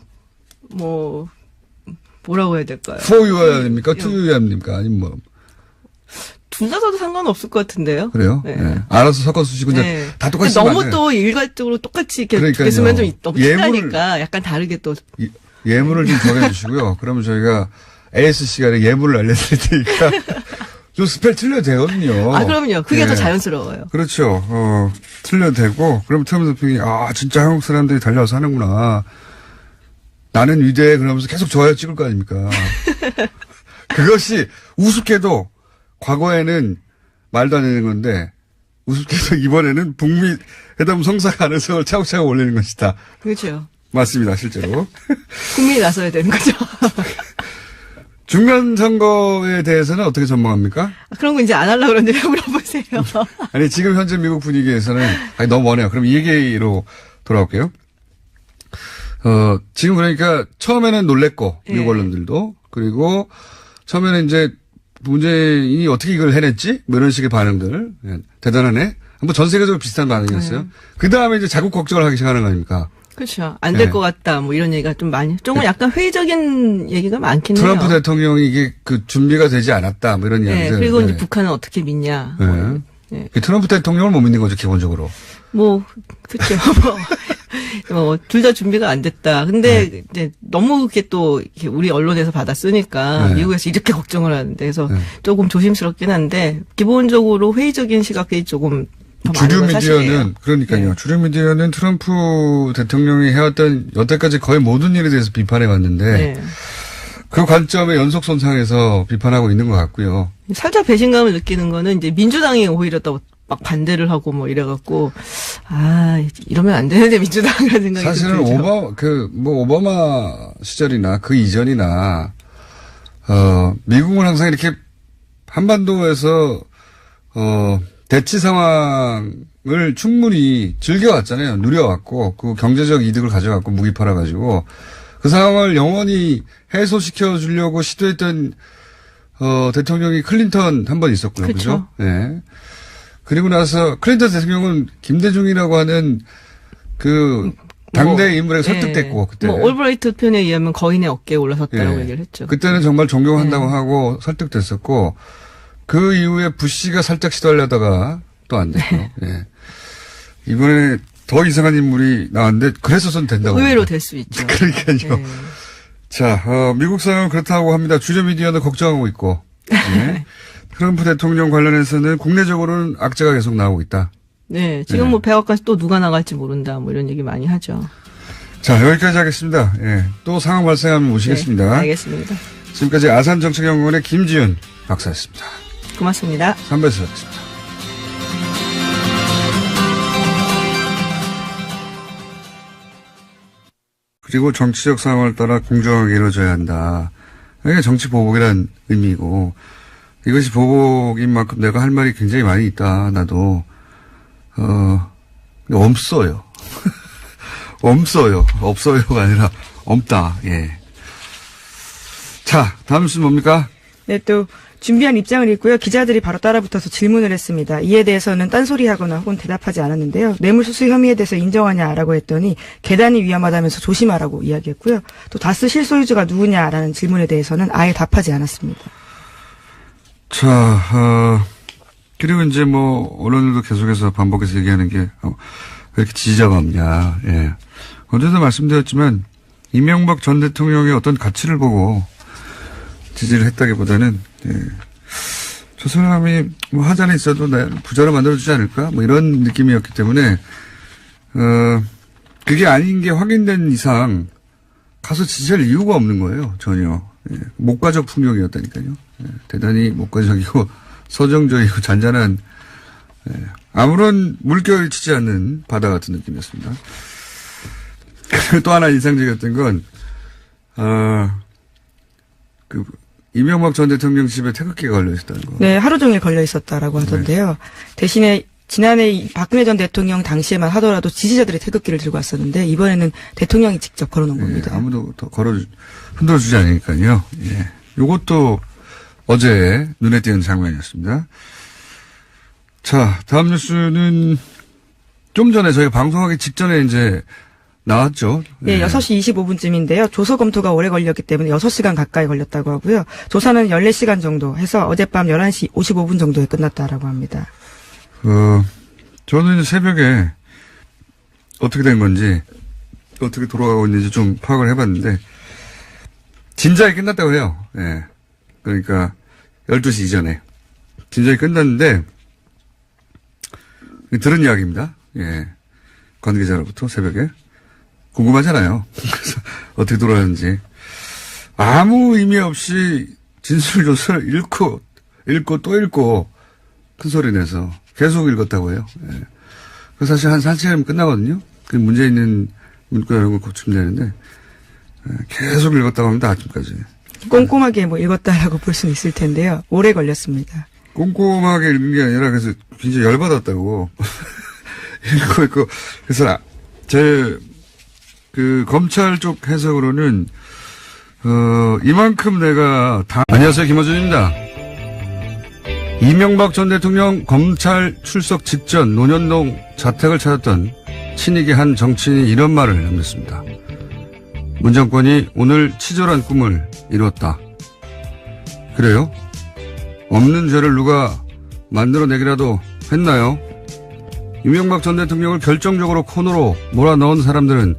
뭐라고 해야 될까요? for you야 됩니까? to you야 됩니까? 아니면 뭐. 둘 다 써도 상관없을 것 같은데요. 그래요? 네. 예. 알아서 섞어주시고 이제 네. 다 똑같이 근데 쓰면 너무 안 돼요. 또 일괄적으로 똑같이 이렇게 그러니까요. 쓰면 좀 너무 예문을- 티나니까 약간 다르게 또. 예문을 좀 정해주시고요. 그러면 저희가 AS 시간에 예문을 알려드릴 테니까 좀 스펠 틀려도 되거든요. 아, 그럼요. 그게 예. 더 자연스러워요. 그렇죠. 틀려도 되고, 그럼 트럼프 대통령이, 진짜 한국 사람들이 달려와서 하는구나. 나는 위대해. 그러면서 계속 좋아요 찍을 거 아닙니까? 그것이 우습게도 과거에는 말도 안 되는 건데, 우습게도 이번에는 북미 회담 성사 가능성을 차곡차곡 올리는 것이다. 그렇죠. 맞습니다, 실제로. 국민이 나서야 되는 거죠. 중간 선거에 대해서는 어떻게 전망합니까? 그런 거 이제 안 하려고 그러는데 왜 물어보세요. 아니, 지금 현재 미국 분위기에서는, 너무 머네요. 그럼 이 얘기로 돌아올게요. 지금 그러니까 처음에는 놀랬고, 미국 예. 언론들도. 그리고 처음에는 이제 문재인이 어떻게 이걸 해냈지? 뭐 이런 식의 반응들. 예, 대단하네. 뭐 전 세계적으로 비슷한 반응이었어요. 그 다음에 이제 자국 걱정을 하기 시작하는 거 아닙니까? 그렇죠. 안 될 네. 것 같다. 뭐 이런 얘기가 좀 많이, 조금 약간 회의적인 얘기가 많긴 해요. 트럼프 대통령이 이게 준비가 되지 않았다. 뭐 이런 네. 이야기들. 그리고 이제 네. 북한은 어떻게 믿냐. 네. 네. 트럼프 대통령을 못 믿는 거죠, 기본적으로. 그렇죠. 둘 다 준비가 안 됐다. 근데 이제 너무 그게 또 이렇게 우리 언론에서 받아 쓰니까 네. 미국에서 이렇게 걱정을 하는데 그래서 네. 조금 조심스럽긴 한데 기본적으로 회의적인 시각이 조금 더 많은 주류 건 사실이에요. 미디어는 그러니까요. 네. 주류 미디어는 트럼프 대통령이 해왔던 여태까지 거의 모든 일에 대해서 비판해 왔는데 네. 그 관점의 연속 손상에서 비판하고 있는 것 같고요. 살짝 배신감을 느끼는 거는 이제 민주당이 오히려 또 막 반대를 하고 뭐 이래갖고 이러면 안 되는데 민주당이라는 생각이 사실은 들죠. 오바마 시절이나 그 이전이나 미국은 항상 이렇게 한반도에서 대치 상황을 충분히 즐겨왔잖아요. 누려왔고 그 경제적 이득을 가져갔고 무기 팔아가지고 그 상황을 영원히 해소시켜 주려고 시도했던 대통령이 클린턴 한 번 있었고요. 그쵸. 그죠? 예. 그리고 나서 클린턴 대통령은 김대중이라고 하는 그 당대 인물에 설득됐고, 그때. 뭐 올브라이트 편에 의하면 거인의 어깨에 올라섰다라고 예. 얘기를 했죠. 그때는 정말 존경한다고 하고 설득됐었고, 그 이후에 부시가 살짝 시도하려다가 또 안 됐고, 예. 이번에 더 이상한 인물이 나왔는데, 그랬어서는 된다고. 의외로 합니다. 될 수 있죠. 그러니까요. 네. 자, 미국 상황은 그렇다고 합니다. 주요 미디어는 걱정하고 있고, 예. 트럼프 대통령 관련해서는 국내적으로는 악재가 계속 나오고 있다. 네, 지금 뭐 백악관에서 또 누가 나갈지 모른다, 뭐 이런 얘기 많이 하죠. 자, 여기까지 하겠습니다. 예. 또 상황 발생하면 모시겠습니다. 네, 알겠습니다. 지금까지 아산정책연구원의 김지윤 박사였습니다. 고맙습니다. 3부에서 뵙겠습니다. 그리고 정치적 상황을 따라 공정하게 이루어져야 한다. 이게 정치 보복이란 의미고, 이것이 보복인 만큼 내가 할 말이 굉장히 많이 있다. 나도 없어요. 없어요. 없어요가 아니라 없다. 예. 자, 다음 뉴스 뭡니까? 네, 또 준비한 입장을 읽고요. 기자들이 바로 따라붙어서 질문을 했습니다. 이에 대해서는 딴소리하거나 혹은 대답하지 않았는데요. 뇌물수수 혐의에 대해서 인정하냐라고 했더니 계단이 위험하다면서 조심하라고 이야기했고요. 또 다스 실소유주가 누구냐라는 질문에 대해서는 아예 답하지 않았습니다. 자, 그리고 이제 뭐 언론들도 계속해서 반복해서 얘기하는 게 왜 이렇게 지지자가 없냐. 예. 어제도 말씀드렸지만 이명박 전 대통령의 어떤 가치를 보고 지지를 했다기보다는 저 사람이 뭐 하자는 있어도 나 부자로 만들어주지 않을까 뭐 이런 느낌이었기 때문에 그게 아닌 게 확인된 이상 가서 지지할 이유가 없는 거예요. 전혀. 예. 목가적 풍경이었다니까요. 예. 대단히 목가적이고 서정적이고 잔잔한 아무런 물결이 치지 않는 바다 같은 느낌이었습니다. 그리고 또 하나 인상적이었던 건 이명박 전 대통령 집에 태극기가 걸려 있었다는 거. 네, 하루 종일 걸려 있었다라고 하던데요. 대신에 지난해 박근혜 전 대통령 당시에만 하더라도 지지자들이 태극기를 들고 왔었는데 이번에는 대통령이 직접 걸어놓은 겁니다. 아무도 더 흔들어주지 않으니까요. 예. 요것도 어제 눈에 띄는 장면이었습니다. 자, 다음 뉴스는 좀 전에 저희가 방송하기 직전에 이제 나왔죠. 네, 6시 25분쯤인데요. 조서 검토가 오래 걸렸기 때문에 6시간 가까이 걸렸다고 하고요. 조사는 14시간 정도 해서 어젯밤 11시 55분 정도에 끝났다라고 합니다. 저는 이제 새벽에 어떻게 된 건지, 어떻게 돌아가고 있는지 좀 파악을 해봤는데, 진작에 끝났다고 해요. 예. 그러니까, 12시 이전에. 진작에 끝났는데, 들은 이야기입니다. 예. 관계자로부터 새벽에. 궁금하잖아요. 그래서 어떻게 돌아가는지. 아무 의미 없이 진술조서를 읽고 또 읽고 큰 소리 내서 계속 읽었다고 해요. 예. 그 사실 한 3시간이면 끝나거든요. 그 문제 있는 문구 이런 거 고치면 되는데 계속 읽었다고 합니다. 아침까지. 꼼꼼하게 뭐 읽었다라고 볼 수는 있을 텐데요. 오래 걸렸습니다. 꼼꼼하게 읽은 게 아니라 그래서 굉장히 열받았다고. 읽고 있고. 그래서 그 검찰 쪽 해석으로는 이만큼 내가 안녕하세요, 김어준입니다. 이명박 전 대통령 검찰 출석 직전 논현동 자택을 찾았던 친이계 한 정치인이 이런 말을 남겼습니다. 문 정권이 오늘 치졸한 꿈을 이뤘다. 그래요? 없는 죄를 누가 만들어내기라도 했나요? 이명박 전 대통령을 결정적으로 코너로 몰아넣은 사람들은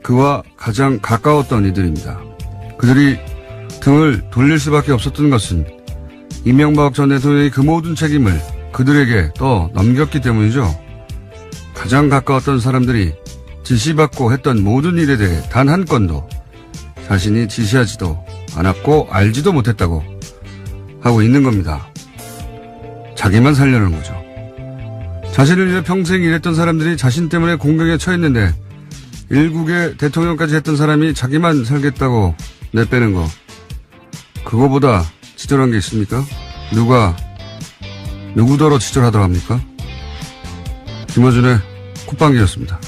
그와 가장 가까웠던 이들입니다. 그들이 등을 돌릴 수밖에 없었던 것은 이명박 전 대통령이 그 모든 책임을 그들에게 넘겼기 때문이죠. 가장 가까웠던 사람들이 지시받고 했던 모든 일에 대해 단 한 건도 자신이 지시하지도 않았고 알지도 못했다고 하고 있는 겁니다. 자기만 살려는 거죠. 자신을 위해 평생 일했던 사람들이 자신 때문에 공격에 처했는데 일국의 대통령까지 했던 사람이 자기만 살겠다고 내빼는 거. 그거보다 치졸한 게 있습니까? 누구더러 치졸하다고 합니까? 김어준의 콧방귀였습니다.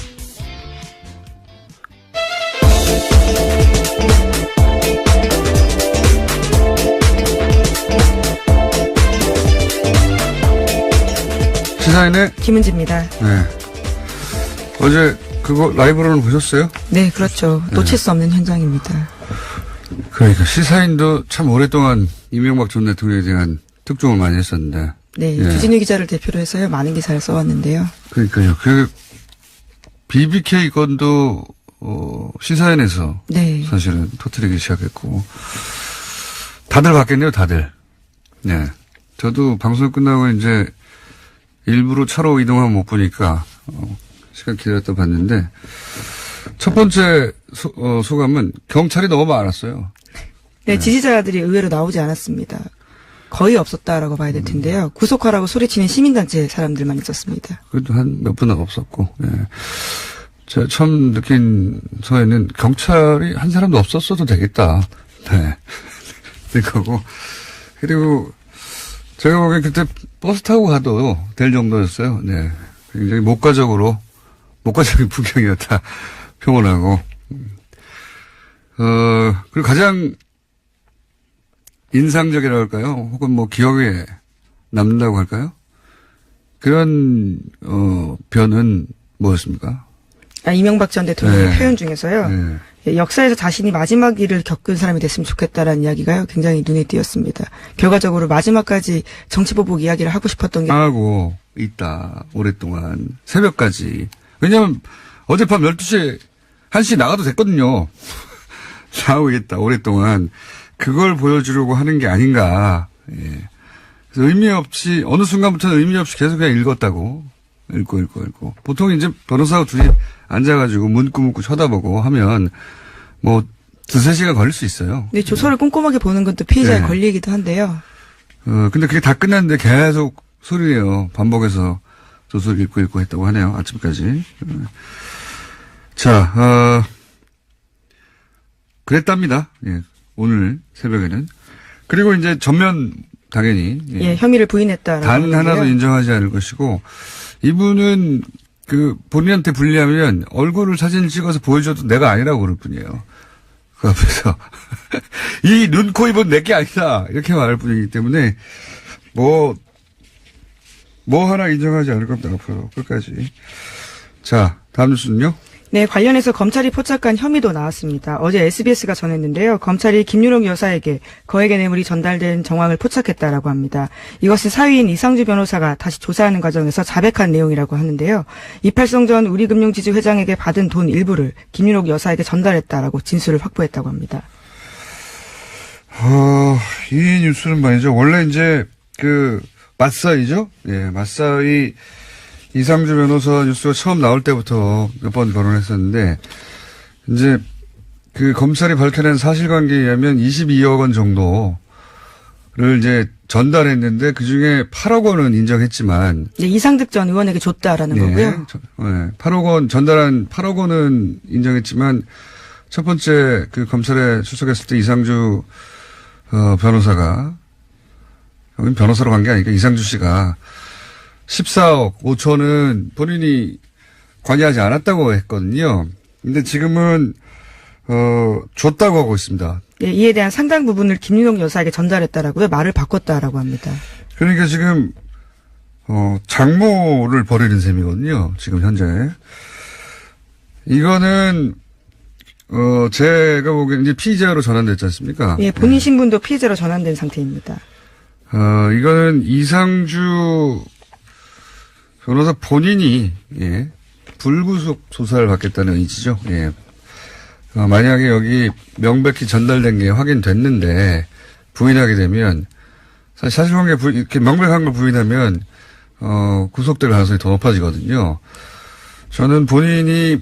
시사인의 김은지입니다. 네. 어제 그거 라이브로는 보셨어요? 네, 그렇죠. 놓칠 수 없는 현장입니다. 그러니까 시사인도 참 오랫동안 이명박 전 대통령에 대한 특종을 많이 했었는데. 네, 예. 주진우 기자를 대표로 해서요. 많은 기사를 써왔는데요. 그러니까요. 그 BBK 건도 시사인에서 네. 사실은 터뜨리기 시작했고 다들 봤겠네요. 다들. 네. 저도 방송 끝나고 이제 일부러 차로 이동하면 못 보니까 시간 기다렸다 봤는데 첫 번째 소감은 경찰이 너무 많았어요. 네, 지지자들이 의외로 나오지 않았습니다. 거의 없었다라고 봐야 될 텐데요. 구속하라고 소리치는 시민단체 사람들만 있었습니다. 그래도 한 몇 분은 없었고, 예. 제가 처음 느낀 서에는 경찰이 한 사람도 없었어도 되겠다. 네. 그거고. 그리고 제가 보기엔 그때 버스 타고 가도 될 정도였어요. 네. 굉장히 목가적인 풍경이었다. 평온하고. 그리고 가장 인상적이라고 할까요? 혹은 뭐 기억에 남는다고 할까요? 그런, 변은 뭐였습니까? 이명박 전 대통령의 네. 표현 중에서요. 네. 예, 역사에서 자신이 마지막 일을 겪은 사람이 됐으면 좋겠다라는 이야기가요. 굉장히 눈에 띄었습니다. 결과적으로 마지막까지 정치보복 이야기를 하고 싶었던 게 하고 있다. 오랫동안. 새벽까지. 왜냐면 어젯밤 12시에 1시 나가도 됐거든요. 나오고 있다. 오랫동안. 그걸 보여주려고 하는 게 아닌가. 예. 그래서 의미 없이, 어느 순간부터는 의미 없이 계속 그냥 읽었다고. 읽고. 보통 이제 변호사하고 둘이 앉아가지고 문구문구 쳐다보고 하면 뭐 2-3시간 걸릴 수 있어요. 네, 조서를 꼼꼼하게 보는 것도 피해자의 네. 권리이기도 한데요. 근데 그게 다 끝났는데 계속 소리내요. 반복해서 조서를 읽고 했다고 하네요. 아침까지. 자, 그랬답니다. 예. 오늘 새벽에는. 그리고 이제 전면 당연히. 예, 혐의를 부인했다라고 단 하는데요. 하나도 인정하지 않을 것이고 이분은 그 본인한테 불리하면 얼굴을 사진을 찍어서 보여줘도 내가 아니라고 그럴 뿐이에요. 그 앞에서 이 눈, 코, 입은 내게 아니다 이렇게 말할 뿐이기 때문에 뭐 하나 인정하지 않을 겁니다. 앞으로 끝까지. 자, 다음 뉴스는요. 네, 관련해서 검찰이 포착한 혐의도 나왔습니다. 어제 SBS가 전했는데요. 검찰이 김윤옥 여사에게 거액의 뇌물이 전달된 정황을 포착했다라고 합니다. 이것은 사위인 이상주 변호사가 다시 조사하는 과정에서 자백한 내용이라고 하는데요. 이팔성 전 우리금융지주 회장에게 받은 돈 일부를 김윤옥 여사에게 전달했다라고 진술을 확보했다고 합니다. 이 뉴스는 말이죠. 원래 이제 그 맞사이죠. 예, 맞사이 이상주 변호사 뉴스가 처음 나올 때부터 몇 번 거론했었는데, 이제, 그 검찰이 밝혀낸 사실관계에 의하면 22억 원 정도를 이제 전달했는데, 그 중에 8억 원은 인정했지만. 네, 이상득 전 의원에게 줬다라는 거고요. 8억 원, 전달한 8억 원은 인정했지만, 첫 번째 그 검찰에 출석했을 때 이상주, 변호사가, 여긴 변호사로 간 게 아니니까 이상주 씨가 14억 5천은 본인이 관여하지 않았다고 했거든요. 근데 지금은 줬다고 하고 있습니다. 네, 이에 대한 상당 부분을 김윤옥 여사에게 전달했다라고요. 말을 바꿨다라고 합니다. 그러니까 지금 장모를 벌이는 셈이거든요. 지금 현재. 이거는 제가 보기에는 이제 피의자로 전환됐지 않습니까? 예, 본인 신분도 피해자로 전환된 상태입니다. 이거는 이상주 변호사 본인이, 예, 불구속 조사를 받겠다는 의지죠. 예. 만약에 여기 명백히 전달된 게 확인됐는데, 부인하게 되면, 사실관계 이렇게 명백한 걸 부인하면, 구속될 가능성이 더 높아지거든요. 저는 본인이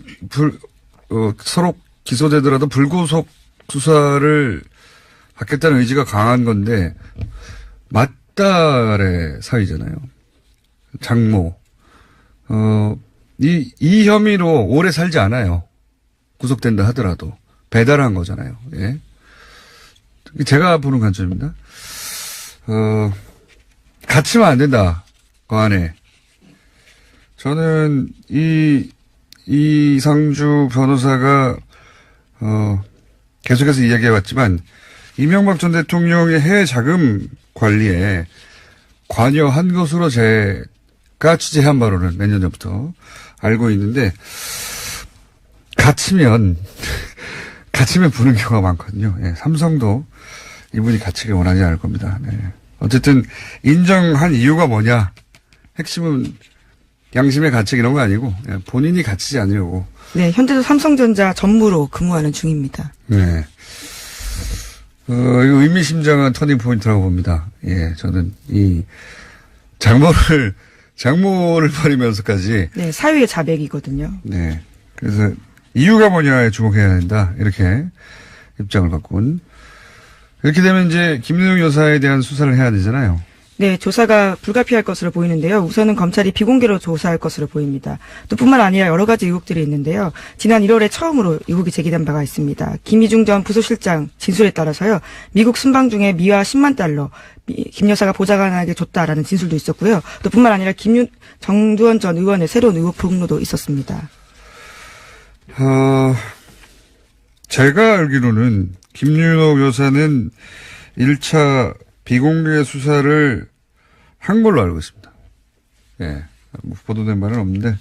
서로 기소되더라도 불구속 수사를 받겠다는 의지가 강한 건데, 맞딸의 사위잖아요. 장모. 이 혐의로 오래 살지 않아요. 구속된다 하더라도. 배달한 거잖아요. 예. 제가 보는 관점입니다. 갇히면 안 된다. 그 안에. 저는 이상주 변호사가, 계속해서 이야기해왔지만, 이명박 전 대통령의 해외 자금 관리에 관여한 것으로 제 취재한 바로는 몇 년 전부터 알고 있는데, 갇히면 부는 경우가 많거든요. 예, 삼성도 이분이 갇히길 원하지 않을 겁니다. 네. 어쨌든 인정한 이유가 뭐냐? 핵심은 양심의 가책 이런 거 아니고 본인이 갇히지 않으려고. 네, 현재도 삼성전자 전무로 근무하는 중입니다. 네. 이거 의미심장한 터닝 포인트라고 봅니다. 예, 저는 이 장모를 버리면서까지. 네, 사유의 자백이거든요. 네. 그래서 이유가 뭐냐에 주목해야 된다. 이렇게 입장을 바꾼. 이렇게 되면 이제 김윤옥 여사에 대한 수사를 해야 되잖아요. 네, 조사가 불가피할 것으로 보이는데요. 우선은 검찰이 비공개로 조사할 것으로 보입니다. 또 뿐만 아니라 여러 가지 의혹들이 있는데요. 지난 1월에 처음으로 의혹이 제기된 바가 있습니다. 김희중 전 부소실장 진술에 따라서요. 미국 순방 중에 미화 10만 달러 김 여사가 보좌관에게 줬다라는 진술도 있었고요. 또 뿐만 아니라 정두원 전 의원의 새로운 의혹 폭로도 있었습니다. 제가 알기로는 김윤옥 여사는 1차 비공개 수사를 한 걸로 알고 있습니다. 예. 뭐 보도된 바는 없는데,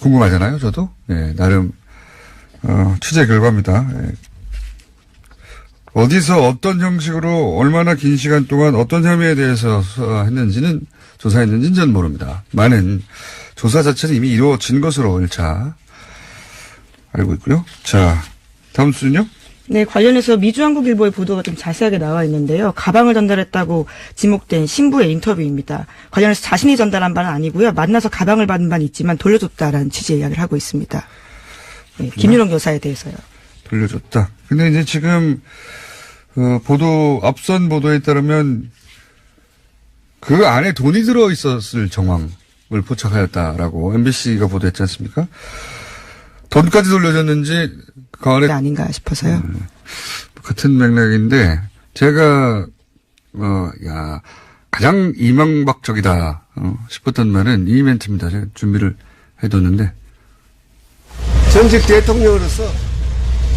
궁금하잖아요, 저도. 예, 나름, 취재 결과입니다. 예. 어디서 어떤 형식으로 얼마나 긴 시간 동안 어떤 혐의에 대해서 조사했는지는 전 모릅니다. 많은 조사 자체는 이미 이루어진 것으로 1차 알고 있고요. 자, 다음 수는요? 네, 관련해서 미주한국일보의 보도가 좀 자세하게 나와 있는데요. 가방을 전달했다고 지목된 신부의 인터뷰입니다. 관련해서 자신이 전달한 바는 아니고요. 만나서 가방을 받은 바는 있지만 돌려줬다라는 취지의 이야기를 하고 있습니다. 네, 김윤옥 여사에 대해서요. 돌려줬다. 근데 이제 지금 앞선 보도에 따르면 그 안에 돈이 들어 있었을 정황을 포착하였다라고 MBC가 보도했지 않습니까? 돈까지 돌려줬는지 그 안에 아닌가 싶어서요. 같은 맥락인데 제가 가장 이명박적이다 싶었던 말은 이 멘트입니다. 제가 준비를 해뒀는데 전직 대통령으로서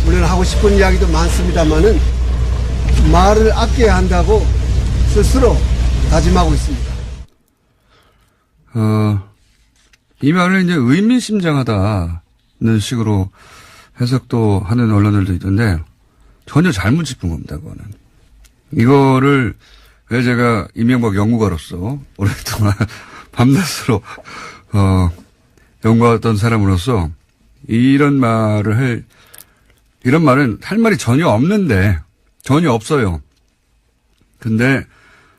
물론 하고 싶은 이야기도 많습니다만은 말을 아껴야 한다고 스스로 다짐하고 있습니다. 이 말을 이제 의미심장하다는 식으로 해석도 하는 언론들도 있던데 전혀 잘못 짚은 겁니다. 그거는 이거를 왜 제가 이명박 연구가로서 오랫동안 밤낮으로 연구했던 사람으로서 이런 말은 할 말이 전혀 없어요. 근데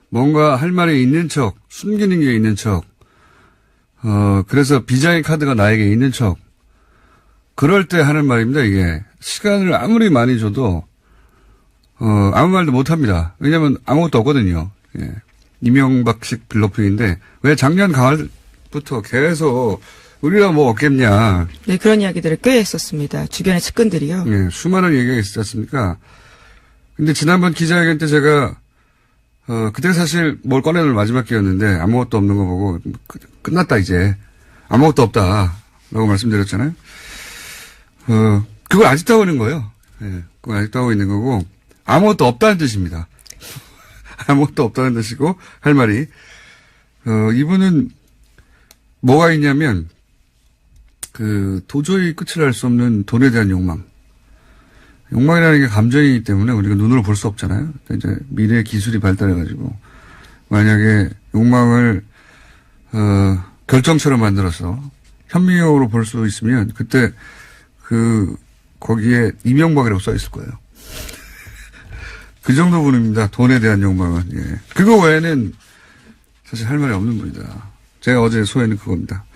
뭔가 할 말이 있는 척, 숨기는 게 있는 척, 그래서 비장의 카드가 나에게 있는 척, 그럴 때 하는 말입니다, 이게. 시간을 아무리 많이 줘도, 아무 말도 못 합니다. 왜냐면 아무것도 없거든요. 예. 이명박식 블러핑인데, 왜 작년 가을부터 계속, 우리가 뭐 없겠냐. 네, 그런 이야기들을 꽤 했었습니다. 주변의 측근들이요. 예, 수많은 얘기가 있었지 않습니까? 근데 지난번 기자회견 때 제가, 그때 사실 뭘 꺼내놓을 마지막 기회였는데, 아무것도 없는 거 보고, 끝났다, 이제. 아무것도 없다. 라고 말씀드렸잖아요. 그걸 아직도 하고 있는 거예요. 예, 그걸 아직도 하고 있는 거고, 아무것도 없다는 뜻입니다. 아무것도 없다는 뜻이고, 할 말이. 이분은 뭐가 있냐면, 도저히 끝을 알 수 없는 돈에 대한 욕망. 욕망이라는 게 감정이기 때문에 우리가 눈으로 볼 수 없잖아요. 이제 미래의 기술이 발달해가지고, 만약에 욕망을, 결정처럼 만들어서 현미경으로 볼 수 있으면, 그때 거기에 이명박이라고 써 있을 거예요. 그 정도 분입니다. 돈에 대한 욕망은. 예. 그거 외에는 사실 할 말이 없는 분이다. 제가 어제 소회는 그겁니다.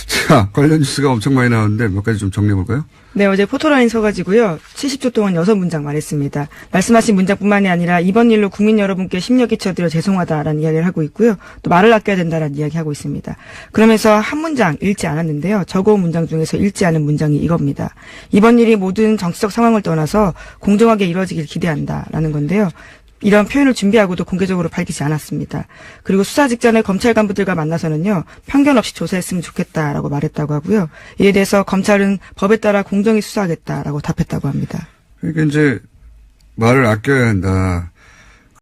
자, 관련 뉴스가 엄청 많이 나왔는데 몇 가지 좀 정리해 볼까요? 네, 어제 포토라인 서가지고요. 70초 동안 6문장 말했습니다. 말씀하신 문장뿐만이 아니라 이번 일로 국민 여러분께 심려 끼쳐드려 죄송하다라는 이야기를 하고 있고요. 또 말을 아껴야 된다라는 이야기 하고 있습니다. 그러면서 한 문장 읽지 않았는데요. 적어온 문장 중에서 읽지 않은 문장이 이겁니다. 이번 일이 모든 정치적 상황을 떠나서 공정하게 이루어지길 기대한다라는 건데요. 이런 표현을 준비하고도 공개적으로 밝히지 않았습니다. 그리고 수사 직전에 검찰 간부들과 만나서는요. 편견 없이 조사했으면 좋겠다라고 말했다고 하고요. 이에 대해서 검찰은 법에 따라 공정히 수사하겠다라고 답했다고 합니다. 그러니까 이제 말을 아껴야 한다.